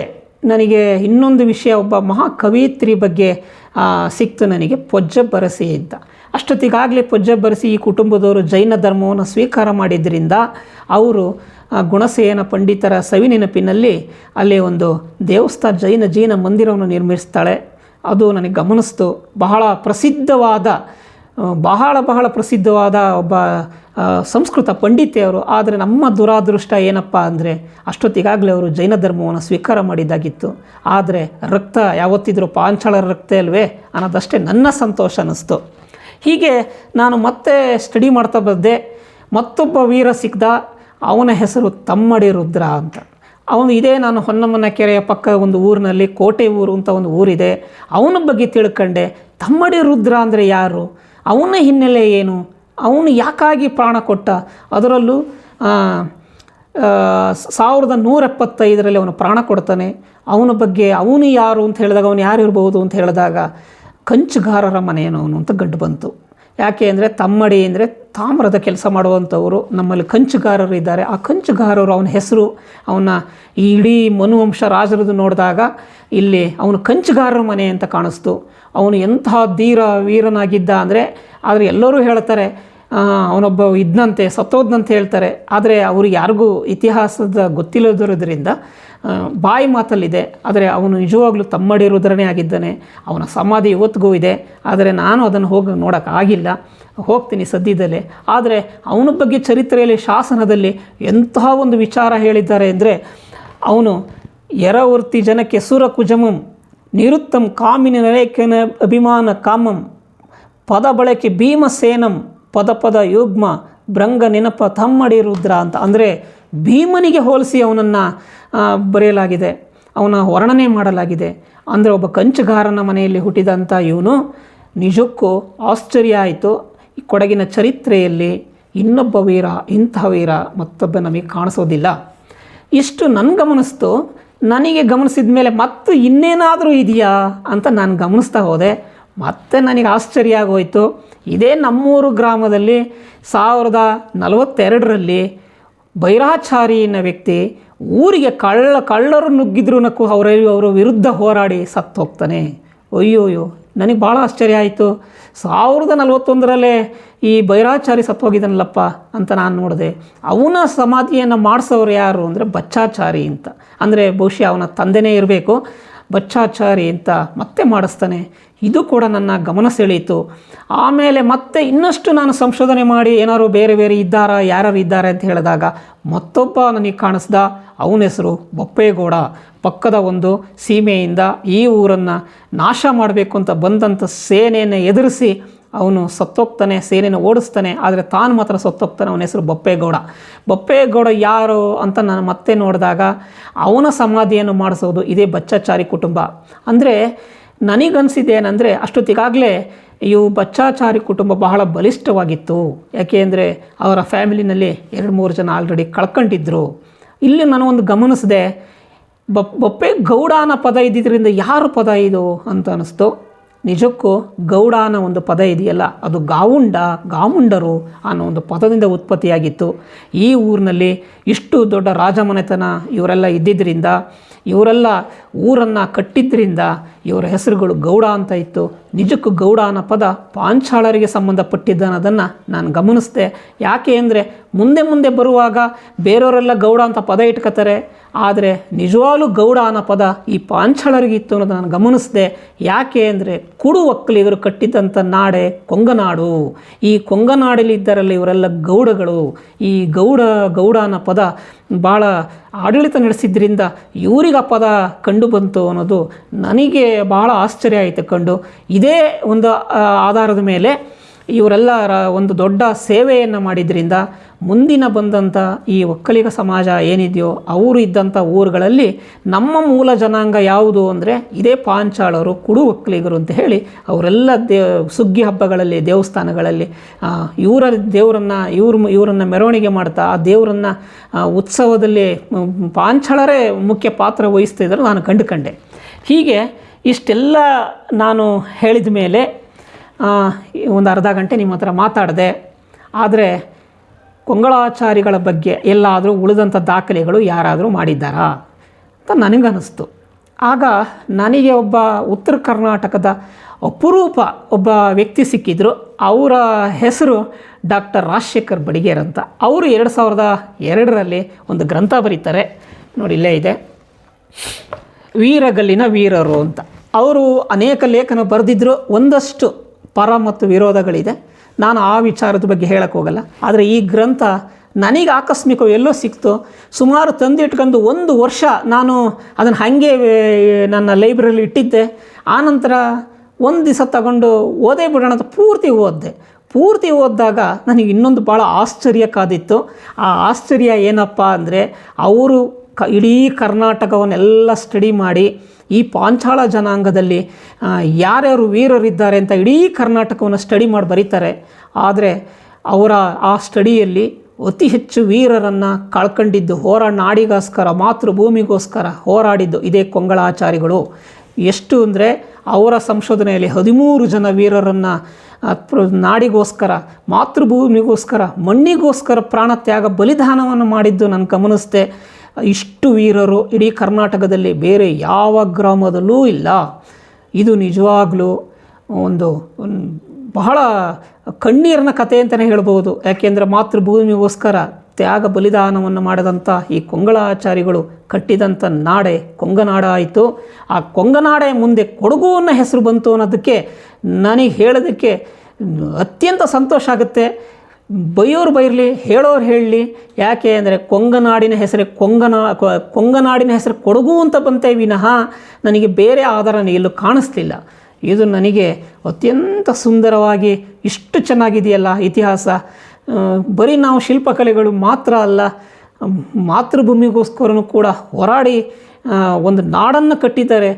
ನನಗೆ ಇನ್ನೊಂದು ವಿಷಯ, ಒಬ್ಬ ಮಹಾಕವಿಯತ್ರಿ ಬಗ್ಗೆ ಸಿಕ್ತು ನನಗೆ, ಪೊಜ್ಜಬ್ಬರಸಿ ಅಂತ. ಅಷ್ಟೊತ್ತಿಗಾಗಲೇ ಪೊಜ್ಜಬ್ಬರಸಿ ಈ ಕುಟುಂಬದವರು ಜೈನ ಧರ್ಮವನ್ನು ಸ್ವೀಕಾರ ಮಾಡಿದ್ದರಿಂದ ಅವರು ಗುಣಸೇನ ಪಂಡಿತರ ಸವಿ ನೆನಪಿನಲ್ಲಿ ಅಲ್ಲಿ ಒಂದು ದೇವಸ್ಥಾನ, ಜೈನ ಮಂದಿರವನ್ನು ನಿರ್ಮಿಸ್ತಾಳೆ. ಅದು ನನಗೆ ಗಮನಿಸ್ತು. ಬಹಳ ಪ್ರಸಿದ್ಧವಾದ ಒಬ್ಬ ಸಂಸ್ಕೃತ ಪಂಡಿತೆಯವರು. ಆದರೆ ನಮ್ಮ ದುರಾದೃಷ್ಟ ಏನಪ್ಪ ಅಂದರೆ, ಅಷ್ಟೊತ್ತಿಗಾಗಲೇ ಅವರು ಜೈನ ಧರ್ಮವನ್ನು ಸ್ವೀಕಾರ ಮಾಡಿದ್ದಾಗಿತ್ತು. ಆದರೆ ರಕ್ತ ಯಾವತ್ತಿದ್ರೂ ಪಾಂಚಾಳರ ರಕ್ತ ಅಲ್ವೇ ಅನ್ನೋದಷ್ಟೇ ನನ್ನ ಸಂತೋಷ ಅನ್ನಿಸ್ತು. ಹೀಗೆ ನಾನು ಮತ್ತೆ ಸ್ಟಡಿ ಮಾಡ್ತಾ ಬಂದೆ. ಮತ್ತೊಬ್ಬ ವೀರ ಸಿಕ್ಕಿದ. ಅವನ ಹೆಸರು ತಮ್ಮಡಿ ರುದ್ರ ಅಂತ. ಇದೇ ನಾನು ಹೊನ್ನಮ್ಮನ ಕೆರೆಯ ಪಕ್ಕ ಒಂದು ಊರಿನಲ್ಲಿ ಕೋಟೆ ಊರು ಅಂತ ಒಂದು ಊರಿದೆ, ಅವನ ಬಗ್ಗೆ ತಿಳ್ಕೊಂಡೆ. ತಮ್ಮಡಿ ರುದ್ರ ಅಂದರೆ ಯಾರು, ಅವನ ಹಿನ್ನೆಲೆ ಏನು, ಅವನು ಯಾಕಾಗಿ ಪ್ರಾಣ ಕೊಟ್ಟ, ಅದರಲ್ಲೂ 1175ರಲ್ಲಿ ಅವನು ಪ್ರಾಣ ಕೊಡ್ತಾನೆ. ಅವನ ಬಗ್ಗೆ ಅವನು ಯಾರು ಅಂತ ಹೇಳಿದಾಗ, ಅವನು ಯಾರು ಇರ್ಬೋದು ಅಂತ ಹೇಳಿದಾಗ ಕಂಚುಗಾರರ ಮನೆಯನವನು ಅಂತ ಗಂಡು ಬಂತು. ಯಾಕೆ ಅಂದರೆ ತಮ್ಮಡಿ ಅಂದರೆ ತಾಮ್ರದ ಕೆಲಸ ಮಾಡುವಂಥವರು, ನಮ್ಮಲ್ಲಿ ಕಂಚುಗಾರರು ಇದ್ದಾರೆ. ಆ ಕಂಚುಗಾರರು ಅವನ ಹೆಸರು, ಅವನ ಈ ಇಡೀ ಮನುವಂಶ ರಾಜರದು ನೋಡಿದಾಗ ಇಲ್ಲಿ ಅವನು ಕಂಚುಗಾರರ ಮನೆ ಅಂತ ಕಾಣಿಸ್ತು. ಅವನು ಎಂತಹ ವೀರನಾಗಿದ್ದ ಅಂದರೆ, ಆದರೆ ಎಲ್ಲರೂ ಹೇಳ್ತಾರೆ ಅವನೊಬ್ಬ ಇದ್ದಂತೆ ಸತ್ತೋದ್ನಂತೆ ಹೇಳ್ತಾರೆ. ಆದರೆ ಅವ್ರಿಗೆ ಯಾರಿಗೂ ಇತಿಹಾಸದ ಗೊತ್ತಿಲ್ಲದಿರೋದ್ರಿಂದ ಬಾಯಿ ಮಾತಲ್ಲಿದೆ. ಆದರೆ ಅವನು ನಿಜವಾಗ್ಲೂ ತಮ್ಮಡಿ ರುದ್ರನೇ ಆಗಿದ್ದಾನೆ. ಅವನ ಸಮಾಧಿ ಇವತ್ತಿಗೂ ಇದೆ. ಆದರೆ ನಾನು ಅದನ್ನು ಹೋಗಿ ನೋಡೋಕ್ಕಾಗಿಲ್ಲ, ಹೋಗ್ತೀನಿ ಸದ್ಯದಲ್ಲೇ. ಆದರೆ ಅವನ ಬಗ್ಗೆ ಚರಿತ್ರೆಯಲ್ಲಿ, ಶಾಸನದಲ್ಲಿ ಎಂತಹ ಒಂದು ವಿಚಾರ ಹೇಳಿದ್ದಾರೆ ಅಂದರೆ, ಅವನು ಎರವರ್ತಿ ಜನಕ್ಕೆ ಸುರ ಕುಜಮಂ ನಿರುತ್ತಂ ಕಾಮಿನ ನರೇಕನ ಅಭಿಮಾನ ಕಾಮಂ ಪದ ಬಳಕೆ ಭೀಮಸೇನಂ ಪದ ಪದ ಯುಗ್ಮ ಭೃಂಗ ನೆನಪ ತಮ್ಮಡಿ ರುದ್ರ ಅಂತ. ಅಂದರೆ ಭೀಮನಿಗೆ ಹೋಲಿಸಿ ಅವನನ್ನು ಬರೆಯಲಾಗಿದೆ, ಅವನ ವರ್ಣನೆ ಮಾಡಲಾಗಿದೆ. ಅಂದರೆ ಒಬ್ಬ ಕಂಚುಗಾರನ ಮನೆಯಲ್ಲಿ ಹುಟ್ಟಿದಂಥ ಇವನು ನಿಜಕ್ಕೂ ಆಶ್ಚರ್ಯ ಆಯಿತು. ಈ ಕೊಡಗಿನ ಚರಿತ್ರೆಯಲ್ಲಿ ಇನ್ನೊಬ್ಬ ವೀರ, ಇಂತಹ ವೀರ ಮತ್ತೊಬ್ಬ ನಮಗೆ ಕಾಣಿಸೋದಿಲ್ಲ. ಇಷ್ಟು ನನ್ನ ಗಮನಿಸ್ತು. ನನಗೆ ಗಮನಿಸಿದ ಮೇಲೆ ಮತ್ತು ಇನ್ನೇನಾದರೂ ಇದೆಯಾ ಅಂತ ನಾನು ಗಮನಿಸ್ತಾ ಹೋದೆ. ಮತ್ತೆ ನನಗೆ ಆಶ್ಚರ್ಯ ಆಗೋಯಿತು. ಇದೇ ನಮ್ಮೂರು ಗ್ರಾಮದಲ್ಲಿ 1042ರಲ್ಲಿ ಬೈರಾಚಾರಿ ಅನ್ನೋ ವ್ಯಕ್ತಿ ಊರಿಗೆ ಕಳ್ಳರು ನುಗ್ಗಿದ್ರು ಅವರ ವಿರುದ್ಧ ಹೋರಾಡಿ ಸತ್ತು ಹೋಗ್ತಾನೆ. ಅಯ್ಯೋಯ್ಯೋ, ನನಗೆ ಭಾಳ ಆಶ್ಚರ್ಯ ಆಯಿತು. 1041ರಲ್ಲೇ ಈ ಬೈರಾಚಾರಿ ಸತ್ತೋಗಿದ್ದಾನಲ್ಲಪ್ಪ ಅಂತ ನಾನು ನೋಡಿದೆ. ಅವನ ಸಮಾಧಿಯನ್ನು ಮಾಡಿಸೋರು ಯಾರು ಅಂದರೆ ಬಚ್ಚಾಚಾರಿ ಅಂತ. ಅಂದರೆ ಬಹುಶಃ ಅವನ ತಂದೆನೇ ಇರಬೇಕು. ಬಚ್ಚಾಚಾರಿ ಅಂತ ಮತ್ತೆ ಮಾಡಿಸ್ತಾನೆ. ಇದು ಕೂಡ ನನ್ನ ಗಮನ ಸೆಳೀತು. ಆಮೇಲೆ ಮತ್ತೆ ಇನ್ನಷ್ಟು ನಾನು ಸಂಶೋಧನೆ ಮಾಡಿ ಏನಾದ್ರು ಬೇರೆ ಇದ್ದಾರಾ, ಯಾರು ಇದ್ದಾರೆ ಅಂತ ಹೇಳಿದಾಗ ಮತ್ತೊಬ್ಬ ನನಗೆ ಕಾಣಿಸ್ದ. ಅವನ ಹೆಸರು ಬೊಪ್ಪೇಗೌಡ. ಪಕ್ಕದ ಒಂದು ಸೀಮೆಯಿಂದ ಈ ಊರನ್ನು ನಾಶ ಮಾಡಬೇಕು ಅಂತ ಬಂದಂಥ ಸೇನೆಯನ್ನು ಎದುರಿಸಿ ಅವನು ಸತ್ತೋಗ್ತಾನೆ, ಸೇನೆಯನ್ನು ಓಡಿಸ್ತಾನೆ. ಆದರೆ ತಾನು ಮಾತ್ರ ಸತ್ತೋಗ್ತಾನೆ. ಅವನ ಹೆಸರು ಬೊಪ್ಪೇಗೌಡ. ಬೊಪ್ಪೇಗೌಡ ಯಾರು ಅಂತ ನಾನು ಮತ್ತೆ ನೋಡಿದಾಗ ಅವನ ಸಮಾಧಿಯನ್ನು ಮಾಡಿಸೋದು ಇದೇ ಬಚ್ಚಾಚಾರಿ ಕುಟುಂಬ. ಅಂದರೆ ನನಗನ್ಸಿದ್ದೇನೆಂದರೆ, ಅಷ್ಟೊತ್ತಿಗಾಗಲೇ ಇವು ಬಚ್ಚಾಚಾರಿ ಕುಟುಂಬ ಬಹಳ ಬಲಿಷ್ಠವಾಗಿತ್ತು. ಯಾಕೆ ಅಂದರೆ ಅವರ ಫ್ಯಾಮಿಲಿನಲ್ಲಿ 2-3 ಜನ ಆಲ್ರೆಡಿ ಕಳ್ಕೊಂಡಿದ್ರು. ಇಲ್ಲಿ ನಾನು ಒಂದು ಗಮನಿಸಿದೆ, ಬೊಪ್ಪೇಗೌಡ ಅನ್ನೋ ಪದ ಇದ್ದಿದ್ದರಿಂದ ಯಾರು ಪದ ಇದು ಅಂತ ಅನ್ನಿಸ್ತು. ನಿಜಕ್ಕೂ ಗೌಡನ ಒಂದು ಪದ ಇದೆಯಲ್ಲ, ಅದು ಗಾಮುಂಡರು ಅನ್ನೋ ಒಂದು ಪದದಿಂದ ಉತ್ಪತ್ತಿಯಾಗಿತ್ತು. ಈ ಊರಿನಲ್ಲಿ ಇಷ್ಟು ದೊಡ್ಡ ರಾಜಮನೆತನ ಇವರೆಲ್ಲ ಇದ್ದಿದ್ದರಿಂದ, ಇವರೆಲ್ಲ ಊರನ್ನು ಕಟ್ಟಿದ್ದರಿಂದ ಇವರ ಹೆಸರುಗಳು ಗೌಡ ಅಂತ ಇತ್ತು. ನಿಜಕ್ಕೂ ಗೌಡ ಅನ್ನೋ ಪದ ಪಾಂಚಾಳರಿಗೆ ಸಂಬಂಧಪಟ್ಟಿದ್ದನ್ನೋದನ್ನು ನಾನು ಗಮನಿಸಿದೆ. ಯಾಕೆ ಅಂದರೆ ಮುಂದೆ ಬರುವಾಗ ಬೇರೆಯವರೆಲ್ಲ ಗೌಡ ಅಂತ ಪದ ಇಟ್ಕೋತಾರೆ. ಆದರೆ ನಿಜವಾಗ್ಲೂ ಗೌಡ ಅನ್ನೋ ಪದ ಈ ಪಾಂಚಾಳರಿಗೆ ಇತ್ತು ಅನ್ನೋದು ನಾನು ಗಮನಿಸಿದೆ. ಯಾಕೆ ಅಂದರೆ ಕುಡು ಒಕ್ಕಲಿಗರು ಕಟ್ಟಿದ್ದಂಥ ನಾಡೆ ಕೊಂಗನಾಡು. ಈ ಕೊಂಗನಾಡಲ್ಲಿ ಇದ್ದಾರಲ್ಲ ಇವರೆಲ್ಲ ಗೌಡಗಳು. ಈ ಗೌಡ ಅನ್ನೋ ಪದ ಭಾಳ ಆಡಳಿತ ನಡೆಸಿದ್ರಿಂದ ಇವರಿಗೆ ಆ ಪದ ಕಂಡು ಬಂತು ಅನ್ನೋದು ನನಗೆ ಭಾಳ ಆಶ್ಚರ್ಯ ಆಯಿತು ಕಂಡು. ಇದೇ ಒಂದು ಆಧಾರದ ಮೇಲೆ ಇವರೆಲ್ಲ ಒಂದು ದೊಡ್ಡ ಸೇವೆಯನ್ನು ಮಾಡಿದ್ರಿಂದ ಮುಂದಿನ ಬಂದಂಥ ಈ ಒಕ್ಕಲಿಗ ಸಮಾಜ ಏನಿದೆಯೋ ಅವರು ಇದ್ದಂಥ ಊರುಗಳಲ್ಲಿ ನಮ್ಮ ಮೂಲ ಜನಾಂಗ ಯಾವುದು ಅಂದರೆ ಇದೇ ಪಾಂಚಾಳರು, ಕುಡು ಒಕ್ಕಲಿಗರು ಅಂತ ಹೇಳಿ ಅವರೆಲ್ಲ ಸುಗ್ಗಿ ಹಬ್ಬಗಳಲ್ಲಿ, ದೇವಸ್ಥಾನಗಳಲ್ಲಿ ಇವರನ್ನು ಮೆರವಣಿಗೆ ಮಾಡ್ತಾ ಆ ದೇವರನ್ನು ಉತ್ಸವದಲ್ಲಿ ಪಾಂಚಾಳರೇ ಮುಖ್ಯ ಪಾತ್ರ ವಹಿಸ್ತಿದ್ರು ನಾನು ಕಂಡುಕೊಂಡೆ. ಹೀಗೆ ಇಷ್ಟೆಲ್ಲ ನಾನು ಹೇಳಿದ ಮೇಲೆ ಒಂದು ಅರ್ಧ ಗಂಟೆ ನಿಮ್ಮ ಹತ್ರ ಮಾತಾಡಿದೆ. ಆದರೆ ಕೊಂಗಳಾಚಾರಿಗಳ ಬಗ್ಗೆ ಎಲ್ಲಾದರೂ ಉಳಿದಂಥ ದಾಖಲೆಗಳು ಯಾರಾದರೂ ಮಾಡಿದ್ದಾರಾ ಅಂತ ನನಗನ್ನಿಸ್ತು. ಆಗ ನನಗೆ ಒಬ್ಬ ಉತ್ತರ ಕರ್ನಾಟಕದ ಅಪರೂಪ ಒಬ್ಬ ವ್ಯಕ್ತಿ ಸಿಕ್ಕಿದ್ರು. ಅವರ ಹೆಸರು ಡಾಕ್ಟರ್ ರಾಜಶೇಖರ್ ಬಡಿಗೇರ್ ಅಂತ. ಅವರು 2002ರಲ್ಲಿ ಒಂದು ಗ್ರಂಥ ಬರೀತಾರೆ ನೋಡಿ, ಇಲ್ಲೇ ಇದೆ, ವೀರಗಲ್ಲಿನ ವೀರರು ಅಂತ. ಅವರು ಅನೇಕ ಲೇಖನ ಬರೆದಿದ್ದರು. ಒಂದಷ್ಟು ಪರ ಮತ್ತು ವಿರೋಧಗಳಿದೆ. ನಾನು ಆ ವಿಚಾರದ ಬಗ್ಗೆ ಹೇಳಕ್ಕೆ ಹೋಗಲ್ಲ. ಆದರೆ ಈ ಗ್ರಂಥ ನನಗೆ ಆಕಸ್ಮಿಕ ಎಲ್ಲೋ ಸಿಕ್ತು. ಸುಮಾರು ತಂದಿಟ್ಕೊಂಡು 1 ವರ್ಷ ನಾನು ಅದನ್ನು ಹಾಗೆ ನನ್ನ ಲೈಬ್ರರಿಲಿ ಇಟ್ಟಿದ್ದೆ. ಆನಂತರ ಒಂದು ದಿವಸ ತಗೊಂಡು ಓದೇ ಬಿಡೋಣ ಅಂತ ಪೂರ್ತಿ ಓದಿದಾಗ ನನಗೆ ಇನ್ನೊಂದು ಭಾಳ ಆಶ್ಚರ್ಯ ಕಾದಿತ್ತು. ಆ ಆಶ್ಚರ್ಯ ಏನಪ್ಪ ಅಂದರೆ, ಅವರು ಇಡೀ ಕರ್ನಾಟಕವನ್ನೆಲ್ಲ ಸ್ಟಡಿ ಮಾಡಿ ಈ ಪಾಂಚಾಳ ಜನಾಂಗದಲ್ಲಿ ಯಾರ್ಯಾರು ವೀರರಿದ್ದಾರೆ ಅಂತ ಇಡೀ ಕರ್ನಾಟಕವನ್ನು ಸ್ಟಡಿ ಮಾಡಿ ಬರೀತಾರೆ. ಆದರೆ ಅವರ ಆ ಸ್ಟಡಿಯಲ್ಲಿ ಅತಿ ಹೆಚ್ಚು ವೀರರನ್ನು ಕಳ್ಕೊಂಡಿದ್ದು ನಾಡಿಗೋಸ್ಕರ ಮಾತೃಭೂಮಿಗೋಸ್ಕರ ಹೋರಾಡಿದ್ದು ಇದೇ ಕೊಂಗಳಾಚಾರಿಗಳು. ಎಷ್ಟು ಅಂದರೆ ಅವರ ಸಂಶೋಧನೆಯಲ್ಲಿ 13 ಜನ ವೀರರನ್ನು ನಾಡಿಗೋಸ್ಕರ ಮಾತೃಭೂಮಿಗೋಸ್ಕರ ಮಣ್ಣಿಗೋಸ್ಕರ ಪ್ರಾಣತ್ಯಾಗ ಬಲಿದಾನವನ್ನು ಮಾಡಿದ್ದು ನಾನು ಗಮನಿಸಿದೆ. ಇಷ್ಟು ವೀರರು ಇಡೀ ಕರ್ನಾಟಕದಲ್ಲಿ ಬೇರೆ ಯಾವ ಗ್ರಾಮದಲ್ಲೂ ಇಲ್ಲ. ಇದು ನಿಜವಾಗ್ಲೂ ಒಂದು ಬಹಳ ಕಣ್ಣೀರಿನ ಕಥೆ ಅಂತಲೇ ಹೇಳ್ಬೋದು. ಯಾಕೆಂದರೆ ಮಾತೃಭೂಮಿಗೋಸ್ಕರ ತ್ಯಾಗ ಬಲಿದಾನವನ್ನು ಮಾಡಿದಂಥ ಈ ಕೊಂಗಳಾಚಾರಿಗಳು ಕಟ್ಟಿದಂಥ ನಾಡೆ ಕೊಂಗನಾಡ ಆಯಿತು. ಆ ಕೊಂಗನಾಡೆ ಮುಂದೆ ಕೊಡಗು ಅನ್ನೋ ಹೆಸರು ಬಂತು ಅನ್ನೋದಕ್ಕೆ ನನಗೆ ಹೇಳೋದಕ್ಕೆ ಅತ್ಯಂತ ಸಂತೋಷ ಆಗುತ್ತೆ. ಬೈಯೋರು ಬೈರಲಿ, ಹೇಳೋರು ಹೇಳಲಿ. ಯಾಕೆ ಅಂದರೆ ಕೊಂಗನಾಡಿನ ಹೆಸರೇ ಕೊಂಗನಾಡಿನ ಹೆಸರು ಕೊಡಗು ಅಂತ ಬಂತೇ ವಿನಃ ನನಗೆ ಬೇರೆ ಆಧಾರನೇ ಎಲ್ಲೂ ಕಾಣಿಸ್ಲಿಲ್ಲ. ಇದು ನನಗೆ ಅತ್ಯಂತ ಸುಂದರವಾಗಿ ಇಷ್ಟು ಚೆನ್ನಾಗಿದೆಯಲ್ಲ ಇತಿಹಾಸ. ಬರೀ ನಾವು ಶಿಲ್ಪಕಲೆಗಳು ಮಾತ್ರ ಅಲ್ಲ, ಮಾತೃಭೂಮಿಗೋಸ್ಕರನೂ ಕೂಡ ಹೋರಾಡಿ ಒಂದು ನಾಡನ್ನು ಕಟ್ಟಿದ್ದಾರೆ,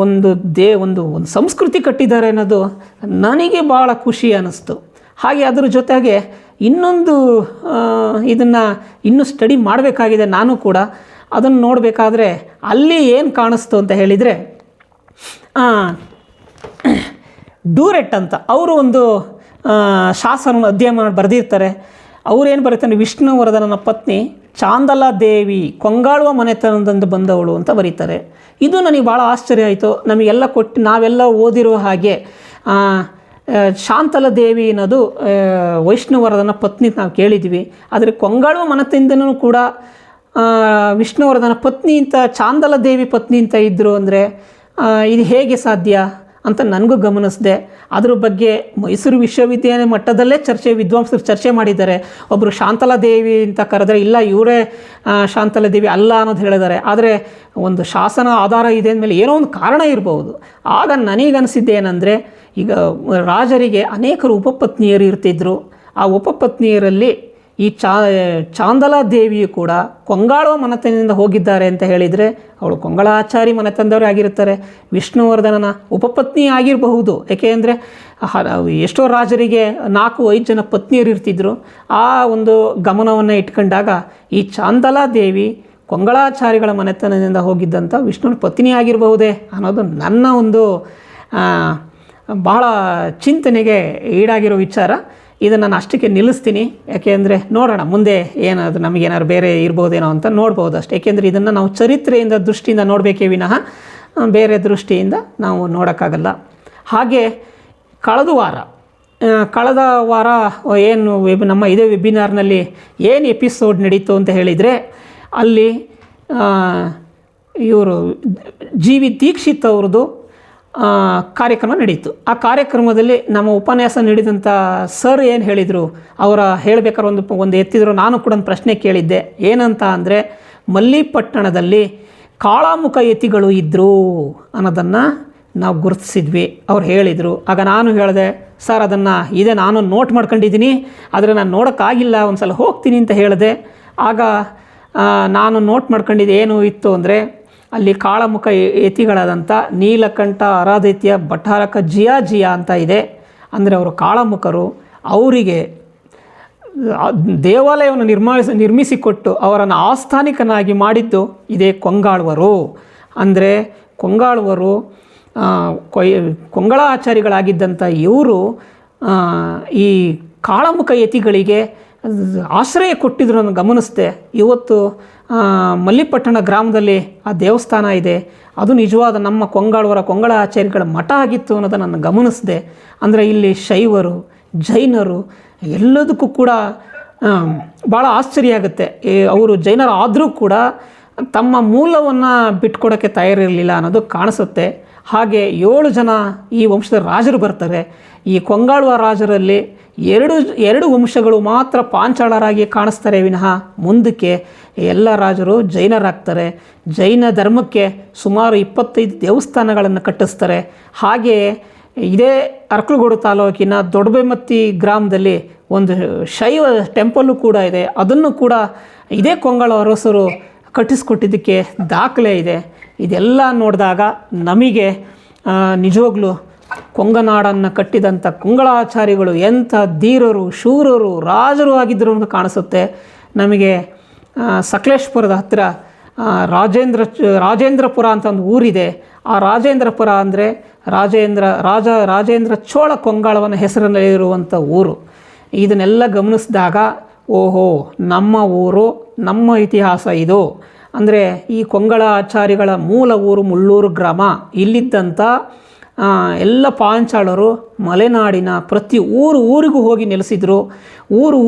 ಒಂದು ಸಂಸ್ಕೃತಿ ಕಟ್ಟಿದ್ದಾರೆ ಅನ್ನೋದು ನನಗೆ ಭಾಳ ಖುಷಿ ಅನ್ನಿಸ್ತು. ಹಾಗೆ ಅದರ ಜೊತೆಗೆ ಇನ್ನೊಂದು ಇದನ್ನು ಇನ್ನೂ ಸ್ಟಡಿ ಮಾಡಬೇಕಾಗಿದೆ ನಾನು ಕೂಡ. ಅದನ್ನು ನೋಡಬೇಕಾದ್ರೆ ಅಲ್ಲಿ ಏನು ಕಾಣಿಸ್ತು ಅಂತ ಹೇಳಿದರೆ, ಡೂರೆಟ್ ಅಂತ ಅವರು ಒಂದು ಶಾಸನವನ್ನು ಅಧ್ಯಯನ ಮಾಡಿ ಬರೆದಿರ್ತಾರೆ. ಅವರೇನು ಬರೀತಾರೆ, ವಿಷ್ಣುವರ್ಧನನ ಪತ್ನಿ ಚಾಂದಲಾದೇವಿ ಕೊಂಗಾಳುವ ಮನೆತನದಿಂದ ಬಂದವಳು ಅಂತ ಬರೀತಾರೆ. ಇದು ನನಗೆ ಭಾಳ ಆಶ್ಚರ್ಯ ಆಯಿತು. ನಮಗೆಲ್ಲ ನಾವೆಲ್ಲ ಓದಿರುವ ಹಾಗೆ ಶಾಂತಲಾದೇವಿ ಅನ್ನೋದು ವೈಷ್ಣುವರ್ಧನ ಪತ್ನಿ ನಾವು ಕೇಳಿದ್ವಿ. ಆದರೆ ಕೊಂಗಾಳುವ ಮನೆತನದಿಂದನೂ ಕೂಡ ವಿಷ್ಣುವರ್ಧನ ಪತ್ನಿ ಅಂತ ಚಾಂದಲಾದೇವಿ ಪತ್ನಿ ಅಂತ ಇದ್ದರು ಅಂದರೆ ಇದು ಹೇಗೆ ಸಾಧ್ಯ ಅಂತ ನನಗೂ ಗಮನಿಸಿದೆ. ಅದ್ರ ಬಗ್ಗೆ ಮೈಸೂರು ವಿಶ್ವವಿದ್ಯಾಲಯ ಮಟ್ಟದಲ್ಲೇ ವಿದ್ವಾಂಸರು ಚರ್ಚೆ ಮಾಡಿದ್ದಾರೆ. ಒಬ್ಬರು ಶಾಂತಲಾದೇವಿ ಅಂತ ಕರೆದರೆ ಇಲ್ಲ ಇವರೇ ಶಾಂತಲಾದೇವಿ ಅಲ್ಲ ಅನ್ನೋದು ಹೇಳಿದ್ದಾರೆ. ಆದರೆ ಒಂದು ಶಾಸನ ಆಧಾರ ಇದೆ ಅಂದಮೇಲೆ ಏನೋ ಒಂದು ಕಾರಣ ಇರ್ಬೋದು. ಆಗ ನನಗನ್ನಿಸಿದ್ದೇನೆಂದರೆ, ಈಗ ರಾಜರಿಗೆ ಅನೇಕರು ಉಪಪತ್ನಿಯರು ಇರ್ತಿದ್ರು. ಆ ಉಪಪತ್ನಿಯರಲ್ಲಿ ಈ ಚಾಂದಲಾದೇವಿಯು ಕೂಡ ಕೊಂಗಾಳುವ ಮನೆತನದಿಂದ ಹೋಗಿದ್ದಾರೆ ಅಂತ ಹೇಳಿದರೆ ಅವಳು ಕೊಂಗಳಾಚಾರಿ ಮನೆತನದವರೇ ಆಗಿರ್ತಾರೆ. ವಿಷ್ಣುವರ್ಧನನ ಉಪಪತ್ನಿ ಆಗಿರಬಹುದು. ಏಕೆ ಅಂದರೆ ಎಷ್ಟೋ ರಾಜರಿಗೆ 4-5 ಜನ ಪತ್ನಿಯರು ಇರ್ತಿದ್ರು. ಆ ಒಂದು ಗಮನವನ್ನು ಇಟ್ಕೊಂಡಾಗ ಈ ಚಾಂದಲಾದೇವಿ ಕೊಂಗಳಾಚಾರಿಗಳ ಮನೆತನದಿಂದ ಹೋಗಿದ್ದಂಥ ವಿಷ್ಣುವಿನ ಪತ್ನಿ ಆಗಿರಬಹುದೇ ಅನ್ನೋದು ನನ್ನ ಒಂದು ಭಾಳ ಚಿಂತನೆಗೆ ಈಡಾಗಿರೋ ವಿಚಾರ. ಇದನ್ನು ನಾನು ಅಷ್ಟಕ್ಕೆ ನಿಲ್ಲಿಸ್ತೀನಿ. ಯಾಕೆಂದರೆ ನೋಡೋಣ ಮುಂದೆ ಏನಾದರೂ ನಮಗೇನಾದ್ರು ಬೇರೆ ಇರ್ಬೋದೇನೋ ಅಂತ ನೋಡ್ಬೋದು ಅಷ್ಟೇ. ಏಕೆಂದರೆ ಇದನ್ನು ನಾವು ಚರಿತ್ರೆಯಿಂದ ದೃಷ್ಟಿಯಿಂದ ನೋಡಬೇಕೇ ವಿನಃ ಬೇರೆ ದೃಷ್ಟಿಯಿಂದ ನಾವು ನೋಡೋಕ್ಕಾಗಲ್ಲ. ಹಾಗೆ ಕಳೆದ ವಾರ ಏನು ನಮ್ಮ ಇದೇ ವೆಬಿನಾರ್ನಲ್ಲಿ ಏನು ಎಪಿಸೋಡ್ ನಡೀತು ಅಂತ ಹೇಳಿದರೆ, ಅಲ್ಲಿ ಇವರು ಜಿ.ವಿ. ದೀಕ್ಷಿತ್ ಅವ್ರದ್ದು ಕಾರ್ಯಕ್ರಮ ನಡೀತು. ಆ ಕಾರ್ಯಕ್ರಮದಲ್ಲಿ ನಮ್ಮ ಉಪನ್ಯಾಸ ನೀಡಿದಂಥ ಸರ್ ಏನು ಹೇಳಿದರು, ಅವರ ಹೇಳಬೇಕಾದ್ರೆ ಒಂದು ಎತ್ತಿದ್ರು. ನಾನು ಕೂಡ ಒಂದು ಪ್ರಶ್ನೆ ಕೇಳಿದ್ದೆ. ಏನಂತ ಅಂದರೆ, ಮಲ್ಲಿಪಟ್ಟಣದಲ್ಲಿ ಕಾಳಾಮುಖ ಯತಿಗಳು ಇದ್ದರು ಅನ್ನೋದನ್ನು ನಾವು ಗುರುತಿಸಿದ್ವಿ. ಅವ್ರು ಹೇಳಿದರು. ಆಗ ನಾನು ಹೇಳಿದೆ, ಸರ್ ಅದನ್ನು ನಾನು ನೋಟ್ ಮಾಡ್ಕೊಂಡಿದ್ದೀನಿ, ಆದರೆ ನಾನು ನೋಡೋಕ್ಕಾಗಿಲ್ಲ, ಒಂದು ಸಲ ಹೋಗ್ತೀನಿ ಅಂತ ಹೇಳಿದೆ. ಆಗ ನಾನು ನೋಟ್ ಮಾಡ್ಕೊಂಡಿದ್ದು ಏನು ಇತ್ತು ಅಂದರೆ, ಅಲ್ಲಿ ಕಾಳಮುಖ ಯತಿಗಳಾದಂಥ ನೀಲಕಂಠ ಆರಾಧಿತ್ಯ ಭಟ್ಟಾರಕ ಜಿಯಾ ಅಂತ ಇದೆ. ಅಂದರೆ ಅವರು ಕಾಳಮುಖರು. ಅವರಿಗೆ ದೇವಾಲಯವನ್ನು ನಿರ್ಮಿಸಿಕೊಟ್ಟು ಅವರನ್ನು ಆಸ್ಥಾನಿಕನಾಗಿ ಮಾಡಿದ್ದು ಇದೇ ಕೊಂಗಾಳುವರು. ಅಂದರೆ ಕೊಂಗಾಳುವರು ಕೊಂಗಳಾಚಾರಿಗಳಾಗಿದ್ದಂಥ ಇವರು ಈ ಕಾಳಮುಖ ಯತಿಗಳಿಗೆ ಆಶ್ರಯ ಕೊಟ್ಟಿದ್ರು ಅನ್ನೋ ಗಮನಿಸಿದೆ. ಇವತ್ತು ಮಲ್ಲಿಪಟ್ಟಣ ಗ್ರಾಮದಲ್ಲಿ ಆ ದೇವಸ್ಥಾನ ಇದೆ. ಅದು ನಿಜವಾದ ನಮ್ಮ ಕೊಂಗಳಾಚಾರಿಗಳ ಮಠ ಆಗಿತ್ತು ಅನ್ನೋದನ್ನು ನಾನು ಗಮನಿಸಿದೆ. ಅಂದರೆ ಇಲ್ಲಿ ಶೈವರು ಜೈನರು ಎಲ್ಲದಕ್ಕೂ ಕೂಡ ಭಾಳ ಆಶ್ಚರ್ಯ ಆಗುತ್ತೆ. ಅವರು ಜೈನರು ಆದರೂ ಕೂಡ ತಮ್ಮ ಮೂಲವನ್ನು ಬಿಟ್ಕೊಡೋಕ್ಕೆ ತಯಾರಿರಲಿಲ್ಲ ಅನ್ನೋದು ಕಾಣಿಸುತ್ತೆ. ಹಾಗೆ 7 ಜನ ಈ ವಂಶದ ರಾಜರು ಬರ್ತಾರೆ. ಈ ಕೊಂಗಾಳುವ ರಾಜರಲ್ಲಿ ಎರಡು ವಂಶಗಳು ಮಾತ್ರ ಪಾಂಚಾಳರಾಗಿ ಕಾಣಿಸ್ತಾರೆ ವಿನಃ ಮುಂದಕ್ಕೆ ಎಲ್ಲ ರಾಜರು ಜೈನರಾಗ್ತಾರೆ. ಜೈನ ಧರ್ಮಕ್ಕೆ ಸುಮಾರು 25 ದೇವಸ್ಥಾನಗಳನ್ನು ಕಟ್ಟಿಸ್ತಾರೆ. ಹಾಗೆಯೇ ಇದೇ ಅರಕಲಗೂಡು ತಾಲೂಕಿನ ದೊಡ್ಡಬೆಮ್ಮತ್ತಿ ಗ್ರಾಮದಲ್ಲಿ ಒಂದು ಶೈವ ಟೆಂಪಲ್ಲು ಕೂಡ ಇದೆ. ಅದನ್ನು ಕೂಡ ಇದೇ ಕೊಂಗಾಳು ಅರಸರು ಕಟ್ಟಿಸ್ಕೊಟ್ಟಿದ್ದಕ್ಕೆ ದಾಖಲೆ ಇದೆ. ಇದೆಲ್ಲ ನೋಡಿದಾಗ ನಮಗೆ ನಿಜವಾಗ್ಲೂ ಕೊಂಗನಾಡನ್ನು ಕಟ್ಟಿದಂಥ ಕೊಂಗಳಾಚಾರಿಗಳು ಎಂಥ ಧೀರರು, ಶೂರರು, ರಾಜರು ಆಗಿದ್ದರು ಅಂತ ಕಾಣಿಸುತ್ತೆ ನಮಗೆ. ಸಕಲೇಶ್ಪುರದ ಹತ್ತಿರ ರಾಜೇಂದ್ರಪುರ ಅಂತ ಒಂದು ಊರಿದೆ. ಆ ರಾಜೇಂದ್ರಪುರ ಅಂದರೆ ರಾಜೇಂದ್ರ ಚೋಳ ಕೊಂಗಾಳವನ ಹೆಸರಿನಲ್ಲಿರುವಂಥ ಊರು. ಇದನ್ನೆಲ್ಲ ಗಮನಿಸಿದಾಗ ಓಹೋ, ನಮ್ಮ ಊರು, ನಮ್ಮ ಇತಿಹಾಸ ಇದು. ಅಂದರೆ ಈ ಕೊಂಗಳ ಆಚಾರಿಗಳ ಮೂಲ ಊರು ಮುಳ್ಳೂರು ಗ್ರಾಮ. ಇಲ್ಲಿದ್ದಂಥ ಎಲ್ಲ ಪಾಂಚಾಳರು ಮಲೆನಾಡಿನ ಪ್ರತಿ ಊರಿಗೂ ಹೋಗಿ ನೆಲೆಸಿದರು.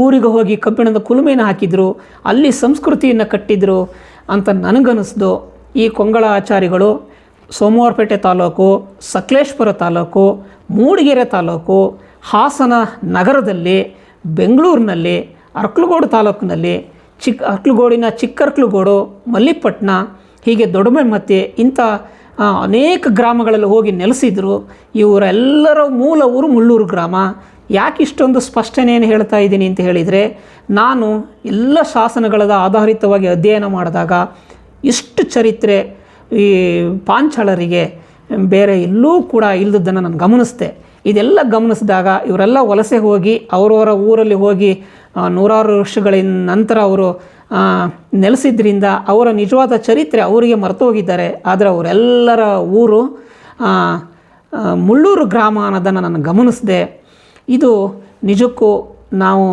ಊರಿಗೆ ಹೋಗಿ ಕಬ್ಬಿಣದ ಕುಲುಮೆನ ಹಾಕಿದರು, ಅಲ್ಲಿ ಸಂಸ್ಕೃತಿಯನ್ನು ಕಟ್ಟಿದರು ಅಂತ ನನಗನ್ನಿಸ್ದು. ಈ ಕೊಂಗಳ ಆಚಾರಿಗಳು ಸೋಮವಾರಪೇಟೆ ತಾಲೂಕು, ಸಕಲೇಶ್ಪುರ ತಾಲೂಕು, ಮೂಡಿಗೆರೆ ತಾಲೂಕು, ಹಾಸನ ನಗರದಲ್ಲಿ, ಬೆಂಗಳೂರಿನಲ್ಲಿ, ಅರ್ಕಲಗೋಡು ತಾಲೂಕಿನಲ್ಲಿ, ಅರ್ಕಲಗೋಡಿನ ಚಿಕ್ಕರ್ಕಲಗೋಡು, ಮಲ್ಲಿಪಟ್ಟಣ, ಹೀಗೆ ದೊಡ್ಡಮೆಮ್ಮತ್ತಿ ಇಂಥ ಅನೇಕ ಗ್ರಾಮಗಳಲ್ಲಿ ಹೋಗಿ ನೆಲೆಸಿದರು. ಇವರೆಲ್ಲರ ಮೂಲ ಊರು ಮುಳ್ಳೂರು ಗ್ರಾಮ. ಯಾಕೆ ಇಷ್ಟೊಂದು ಸ್ಪಷ್ಟನೆಯನ್ನು ಹೇಳ್ತಾ ಇದ್ದೀನಿ ಅಂತ ಹೇಳಿದರೆ, ನಾನು ಎಲ್ಲ ಶಾಸನಗಳ ಆಧಾರಿತವಾಗಿ ಅಧ್ಯಯನ ಮಾಡಿದಾಗ ಇಷ್ಟು ಚರಿತ್ರೆ ಈ ಪಾಂಚಾಳರಿಗೆ ಬೇರೆ ಎಲ್ಲೂ ಕೂಡ ಇಲ್ಲದನ್ನು ನಾನು ಗಮನಿಸಿದೆ. ಇದೆಲ್ಲ ಗಮನಿಸಿದಾಗ ಇವರೆಲ್ಲ ವಲಸೆ ಹೋಗಿ ಅವರವರ ಊರಲ್ಲಿ ಹೋಗಿ ನೂರಾರು ವರ್ಷಗಳ ನಂತರ ಅವರು ನೆಲೆಸಿದ್ರಿಂದ ಅವರ ನಿಜವಾದ ಚರಿತ್ರೆ ಅವರಿಗೆ ಮರೆತು ಹೋಗಿದ್ದಾರೆ. ಆದರೆ ಅವರೆಲ್ಲರ ಊರು ಮುಳ್ಳೂರು ಗ್ರಾಮ ಅನ್ನೋದನ್ನು ನಾನು ಗಮನಿಸಿದೆ. ಇದು ನಿಜಕ್ಕೂ ನಾವು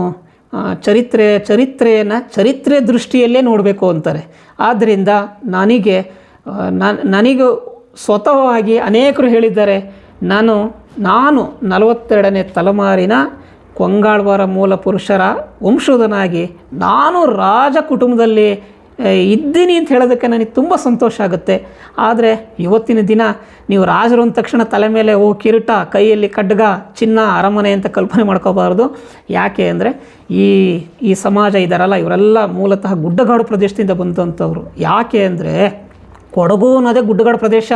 ಚರಿತ್ರೆ ದೃಷ್ಟಿಯಲ್ಲೇ ನೋಡಬೇಕು ಅಂತಾರೆ. ಆದ್ದರಿಂದ ನನಗೆ ಸ್ವತಃವಾಗಿ ಅನೇಕರು ಹೇಳಿದ್ದಾರೆ, ನಾನು 42ನೇ ತಲೆಮಾರಿನ ಕೊಂಗಾಳ್ವಾರ ಮೂಲ ಪುರುಷರ ವಂಶೋಧನಾಗಿ ನಾನು ರಾಜ ಕುಟುಂಬದಲ್ಲಿ ಇದ್ದೀನಿ ಅಂತ ಹೇಳೋದಕ್ಕೆ ನನಗೆ ತುಂಬ ಸಂತೋಷ ಆಗುತ್ತೆ. ಆದರೆ ಇವತ್ತಿನ ದಿನ ನೀವು ರಾಜರು ಅಂದ ತಕ್ಷಣ ತಲೆ ಮೇಲೆ ಕಿರೀಟ, ಕೈಯಲ್ಲಿ ಖಡ್ಗ, ಚಿನ್ನ, ಅರಮನೆ ಅಂತ ಕಲ್ಪನೆ ಮಾಡ್ಕೋಬಾರ್ದು. ಯಾಕೆ ಅಂದರೆ ಈ ಸಮಾಜ ಇದ್ದಾರಲ್ಲ, ಇವರೆಲ್ಲ ಮೂಲತಃ ಗುಡ್ಡಗಾಡು ಪ್ರದೇಶದಿಂದ ಬಂದಂಥವ್ರು. ಯಾಕೆ ಅಂದರೆ ಕೊಡಗು ಅನ್ನೋದೇ ಗುಡ್ಡಗಾಡು ಪ್ರದೇಶ.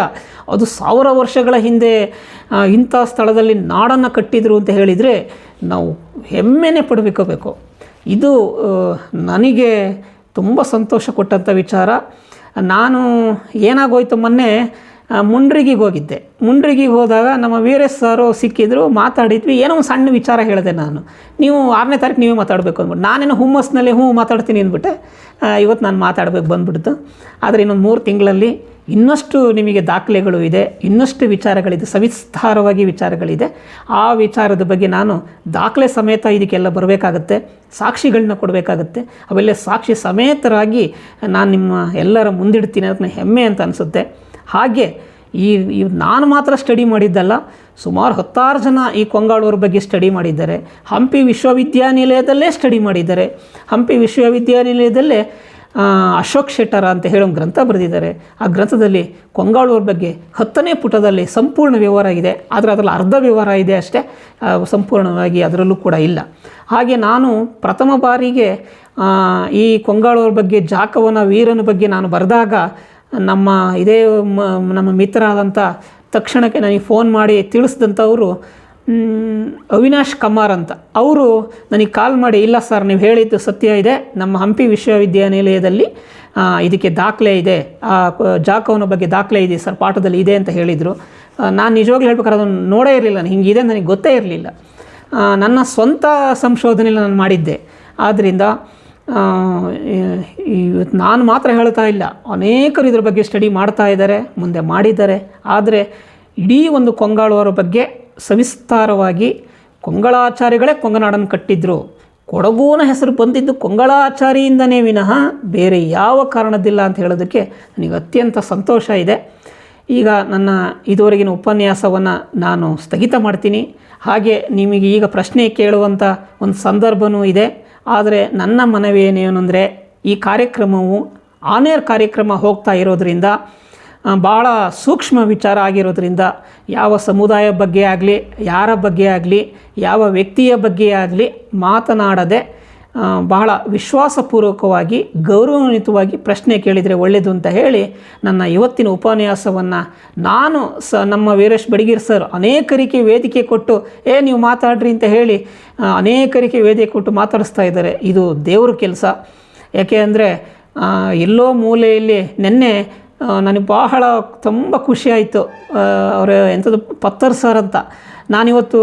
ಅದು 1000 ವರ್ಷಗಳ ಹಿಂದೆ ಇಂಥ ಸ್ಥಳದಲ್ಲಿ ನಾಡನ್ನು ಕಟ್ಟಿದರು ಅಂತ ಹೇಳಿದರೆ ನಾವು ಹೆಮ್ಮೆನೇ ಪಡಬೇಕು. ಇದು ನನಗೆ ತುಂಬ ಸಂತೋಷ ಕೊಟ್ಟಂಥ ವಿಚಾರ. ನಾನು ಏನಾಗೋಯ್ತು, ಮೊನ್ನೆ ಮುಂಡ್ರಿಗಿಗೆ ಹೋಗಿದ್ದೆ. ಮುಂಡ್ರಿಗಿಗೆ ಹೋದಾಗ ನಮ್ಮ ವೀರೇಶ್ ಸಾರು ಸಿಕ್ಕಿದ್ರು, ಮಾತಾಡಿದ್ವಿ. ಏನೋ ಒಂದು ಸಣ್ಣ ವಿಚಾರ ಹೇಳಿದೆ ನಾನು, ನೀವು 6ನೇ ತಾರೀಕು ನೀವೇ ಮಾತಾಡಬೇಕು ಅಂದ್ಬಿಟ್ಟು. ನಾನೇನೋ ಹುಮ್ಮಸ್ನಲ್ಲಿ ಮಾತಾಡ್ತೀನಿ ಅಂದ್ಬಿಟ್ಟೆ. ಇವತ್ತು ನಾನು ಮಾತಾಡಬೇಕು ಬಂದುಬಿಡ್ತು. ಆದರೆ ಇನ್ನೊಂದು 3 ತಿಂಗಳಲ್ಲಿ ಇನ್ನಷ್ಟು ನಿಮಗೆ ದಾಖಲೆಗಳು ಇದೆ, ಇನ್ನಷ್ಟು ವಿಚಾರಗಳಿದೆ, ಸವಿಸ್ತಾರವಾಗಿ ವಿಚಾರಗಳಿದೆ. ಆ ವಿಚಾರದ ಬಗ್ಗೆ ನಾನು ದಾಖಲೆ ಸಮೇತ ಇದಕ್ಕೆಲ್ಲ ಬರಬೇಕಾಗತ್ತೆ, ಸಾಕ್ಷಿಗಳನ್ನ ಕೊಡಬೇಕಾಗತ್ತೆ. ಅವೆಲ್ಲ ಸಾಕ್ಷಿ ಸಮೇತರಾಗಿ ನಾನು ನಿಮ್ಮ ಎಲ್ಲರ ಮುಂದಿಡ್ತೀನಿ, ಅದನ್ನ ಹೆಮ್ಮೆ ಅಂತ ಅನಿಸುತ್ತೆ. ಹಾಗೆ ನಾನು ಮಾತ್ರ ಸ್ಟಡಿ ಮಾಡಿದ್ದಲ್ಲ, ಸುಮಾರು 10 ಜನ ಈ ಕೊಂಗಾಳೂರ ಬಗ್ಗೆ ಸ್ಟಡಿ ಮಾಡಿದ್ದಾರೆ. ಹಂಪಿ ವಿಶ್ವವಿದ್ಯಾನಿಲಯದಲ್ಲೇ ಸ್ಟಡಿ ಮಾಡಿದ್ದಾರೆ. ಹಂಪಿ ವಿಶ್ವವಿದ್ಯಾನಿಲಯದಲ್ಲೇ ಅಶೋಕ್ ಶೆಟ್ಟರ ಅಂತ ಹೇಳೋ ಗ್ರಂಥ ಬರೆದಿದ್ದಾರೆ. ಆ ಗ್ರಂಥದಲ್ಲಿ ಕೊಂಗಾಳೂರ ಬಗ್ಗೆ 10ನೇ ಪುಟದಲ್ಲಿ ಸಂಪೂರ್ಣ ವಿವರ ಇದೆ. ಆದರೆ ಅದರಲ್ಲಿ ಅರ್ಧ ವಿವರ ಇದೆ ಅಷ್ಟೇ, ಸಂಪೂರ್ಣವಾಗಿ ಅದರಲ್ಲೂ ಕೂಡ ಇಲ್ಲ. ಹಾಗೆ ನಾನು ಪ್ರಥಮ ಬಾರಿಗೆ ಈ ಕೊಂಗಾಳೂರ ಬಗ್ಗೆ, ಜಾಕವನ ವೀರನ ಬಗ್ಗೆ ನಾನು ಬರೆದಾಗ ನಮ್ಮ ಮಿತ್ರರಾದಂಥ ತಕ್ಷಣಕ್ಕೆ ನನಗೆ ಫೋನ್ ಮಾಡಿ ತಿಳಿಸಿದಂಥವರು ಅವಿನಾಶ್ ಕಮಾರ್ ಅಂತ. ಅವರು ನನಗೆ ಕಾಲ್ ಮಾಡಿ, ಇಲ್ಲ ಸರ್ ನೀವು ಹೇಳಿದ್ದು ಸತ್ಯ ಇದೆ, ನಮ್ಮ ಹಂಪಿ ವಿಶ್ವವಿದ್ಯಾನಿಲಯದಲ್ಲಿ ಇದಕ್ಕೆ ದಾಖಲೆ ಇದೆ, ಜಾಕವನ ಬಗ್ಗೆ ದಾಖಲೆ ಇದೆ ಸರ್, ಪಾಠದಲ್ಲಿ ಇದೆ ಅಂತ ಹೇಳಿದರು. ನಾನು ನಿಜವಾಗ್ಲೂ ಹೇಳ್ಬೇಕಾದ್ರೆ ಅದನ್ನು ನೋಡೇ ಇರಲಿಲ್ಲ, ಹಿಂಗಿದೆ ನನಗೆ ಗೊತ್ತೇ ಇರಲಿಲ್ಲ. ನನ್ನ ಸ್ವಂತ ಸಂಶೋಧನೆಯಲ್ಲಿ ನಾನು ಮಾಡಿದ್ದೆ. ಆದ್ದರಿಂದ ಇವತ್ತು ನಾನು ಮಾತ್ರ ಹೇಳ್ತಾ ಇಲ್ಲ, ಅನೇಕರು ಇದ್ರ ಬಗ್ಗೆ ಸ್ಟಡಿ ಮಾಡ್ತಾ ಇದ್ದಾರೆ, ಮುಂದೆ ಮಾಡಿದ್ದಾರೆ. ಆದರೆ ಇಡೀ ಒಂದು ಕೊಂಗಾಳುವರ ಬಗ್ಗೆ ಸವಿಸ್ತಾರವಾಗಿ ಕೊಂಗಳಾಚಾರಿಗಳೇ ಕೊಂಗನಾಡನ್ನು ಕಟ್ಟಿದ್ರು, ಕೊಡಗುನ ಹೆಸರು ಬಂದಿದ್ದು ಕೊಂಗಳಾಚಾರಿಯಿಂದನೇ ವಿನಃ ಬೇರೆ ಯಾವ ಕಾರಣದಿಲ್ಲ ಅಂತ ಹೇಳೋದಕ್ಕೆ ನನಗೆ ಅತ್ಯಂತ ಸಂತೋಷ ಇದೆ. ಈಗ ನನ್ನ ಇದುವರೆಗಿನ ಉಪನ್ಯಾಸವನ್ನು ನಾನು ಸ್ಥಗಿತ ಮಾಡ್ತೀನಿ. ಹಾಗೆ ನಿಮಗೆ ಈಗ ಪ್ರಶ್ನೆ ಕೇಳುವಂಥ ಒಂದು ಸಂದರ್ಭವೂ ಇದೆ. ಆದರೆ ನನ್ನ ಮನವಿ ಏನೇನೆಂದರೆ, ಈ ಕಾರ್ಯಕ್ರಮವು ಆನೇರ್ ಕಾರ್ಯಕ್ರಮ ಹೋಗ್ತಾ ಇರೋದರಿಂದ, ಭಾಳ ಸೂಕ್ಷ್ಮ ವಿಚಾರ ಆಗಿರೋದ್ರಿಂದ ಯಾವ ಸಮುದಾಯ ಬಗ್ಗೆ ಆಗಲಿ, ಯಾರ ಬಗ್ಗೆ ಆಗಲಿ, ಯಾವ ವ್ಯಕ್ತಿಯ ಬಗ್ಗೆ ಆಗಲಿ ಮಾತನಾಡದೆ ಬಹಳ ವಿಶ್ವಾಸಪೂರ್ವಕವಾಗಿ, ಗೌರವಾನ್ವಿತವಾಗಿ ಪ್ರಶ್ನೆ ಕೇಳಿದರೆ ಒಳ್ಳೆಯದು ಅಂತ ಹೇಳಿ ನನ್ನ ಇವತ್ತಿನ ಉಪನ್ಯಾಸವನ್ನು ನಾನು ನಮ್ಮ ವೀರೇಶ್ ಬಡಿಗೇರ್ ಸರ್ ಅನೇಕರಿಗೆ ವೇದಿಕೆ ಕೊಟ್ಟು ನೀವು ಮಾತಾಡ್ರಿ ಅಂತ ಹೇಳಿ ಅನೇಕರಿಗೆ ವೇದಿಕೆ ಕೊಟ್ಟು ಮಾತಾಡಿಸ್ತಾ ಇದ್ದಾರೆ. ಇದು ದೇವ್ರ ಕೆಲಸ. ಯಾಕೆ ಅಂದರೆ ಎಲ್ಲೋ ಮೂಲೆಯಲ್ಲಿ ನಿನ್ನೆ ನನಗೆ ಬಹಳ ತುಂಬ ಖುಷಿಯಾಯಿತು. ಅವರು ಎಂಥದ್ದು ಪತ್ತರ್ ಸರ್ ಅಂತ. ನಾನಿವತ್ತು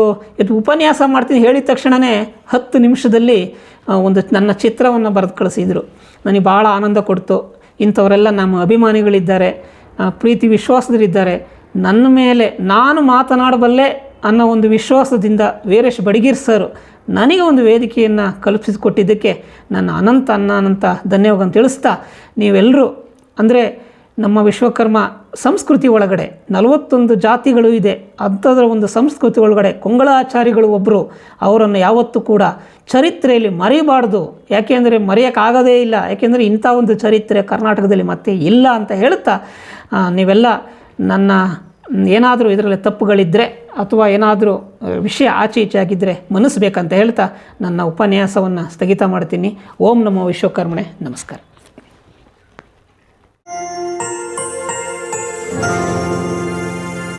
ಉಪನ್ಯಾಸ ಮಾಡ್ತೀನಿ ಹೇಳಿದ ತಕ್ಷಣವೇ 10 ನಿಮಿಷದಲ್ಲಿ ಒಂದು ನನ್ನ ಚಿತ್ರವನ್ನು ಬರೆದು ಕಳಿಸಿದರು. ನನಗೆ ಭಾಳ ಆನಂದ ಕೊಡ್ತು. ಇಂಥವರೆಲ್ಲ ನಮ್ಮ ಅಭಿಮಾನಿಗಳಿದ್ದಾರೆ, ಪ್ರೀತಿ ವಿಶ್ವಾಸದಲ್ಲಿದ್ದಾರೆ. ನನ್ನ ಮೇಲೆ ನಾನು ಮಾತನಾಡಬಲ್ಲೆ ಅನ್ನೋ ಒಂದು ವಿಶ್ವಾಸದಿಂದ ವೀರೇಶ್ ಬಡಿಗೇರ್ ಸರ್ ನನಗೆ ಒಂದು ವೇದಿಕೆಯನ್ನು ಕಲ್ಪಿಸಿಕೊಟ್ಟಿದ್ದಕ್ಕೆ ನನ್ನ ಅನಂತ ಧನ್ಯವಾದ ತಿಳಿಸ್ತಾ, ನೀವೆಲ್ಲರೂ ಅಂದರೆ ನಮ್ಮ ವಿಶ್ವಕರ್ಮ ಸಂಸ್ಕೃತಿ ಒಳಗಡೆ 41 ಜಾತಿಗಳು ಇದೆ. ಅಂಥದ್ರ ಒಂದು ಸಂಸ್ಕೃತಿ ಒಳಗಡೆ ಕೊಂಗಳಾಚಾರಿಗಳು ಒಬ್ಬರು. ಅವರನ್ನು ಯಾವತ್ತೂ ಕೂಡ ಚರಿತ್ರೆಯಲ್ಲಿ ಮರಿಬಾರ್ದು. ಯಾಕೆಂದರೆ ಮರೆಯೋಕ್ಕಾಗೋದೇ ಇಲ್ಲ. ಯಾಕೆಂದರೆ ಇಂಥ ಒಂದು ಚರಿತ್ರೆ ಕರ್ನಾಟಕದಲ್ಲಿ ಮತ್ತೆ ಇಲ್ಲ ಅಂತ ಹೇಳ್ತಾ, ನೀವೆಲ್ಲ ನನ್ನ ಏನಾದರೂ ಇದರಲ್ಲಿ ತಪ್ಪುಗಳಿದ್ದರೆ ಅಥವಾ ಏನಾದರೂ ವಿಷಯ ಆಚೆ ಈಚೆ ಆಗಿದ್ದರೆ ಮನ್ನಿಸ್ಬೇಕಂತ ಹೇಳ್ತಾ ನನ್ನ ಉಪನ್ಯಾಸವನ್ನು ಸ್ಥಗಿತ ಮಾಡ್ತೀನಿ. ಓಂ ನಮೋ ವಿಶ್ವಕರ್ಮಣೆ. ನಮಸ್ಕಾರ.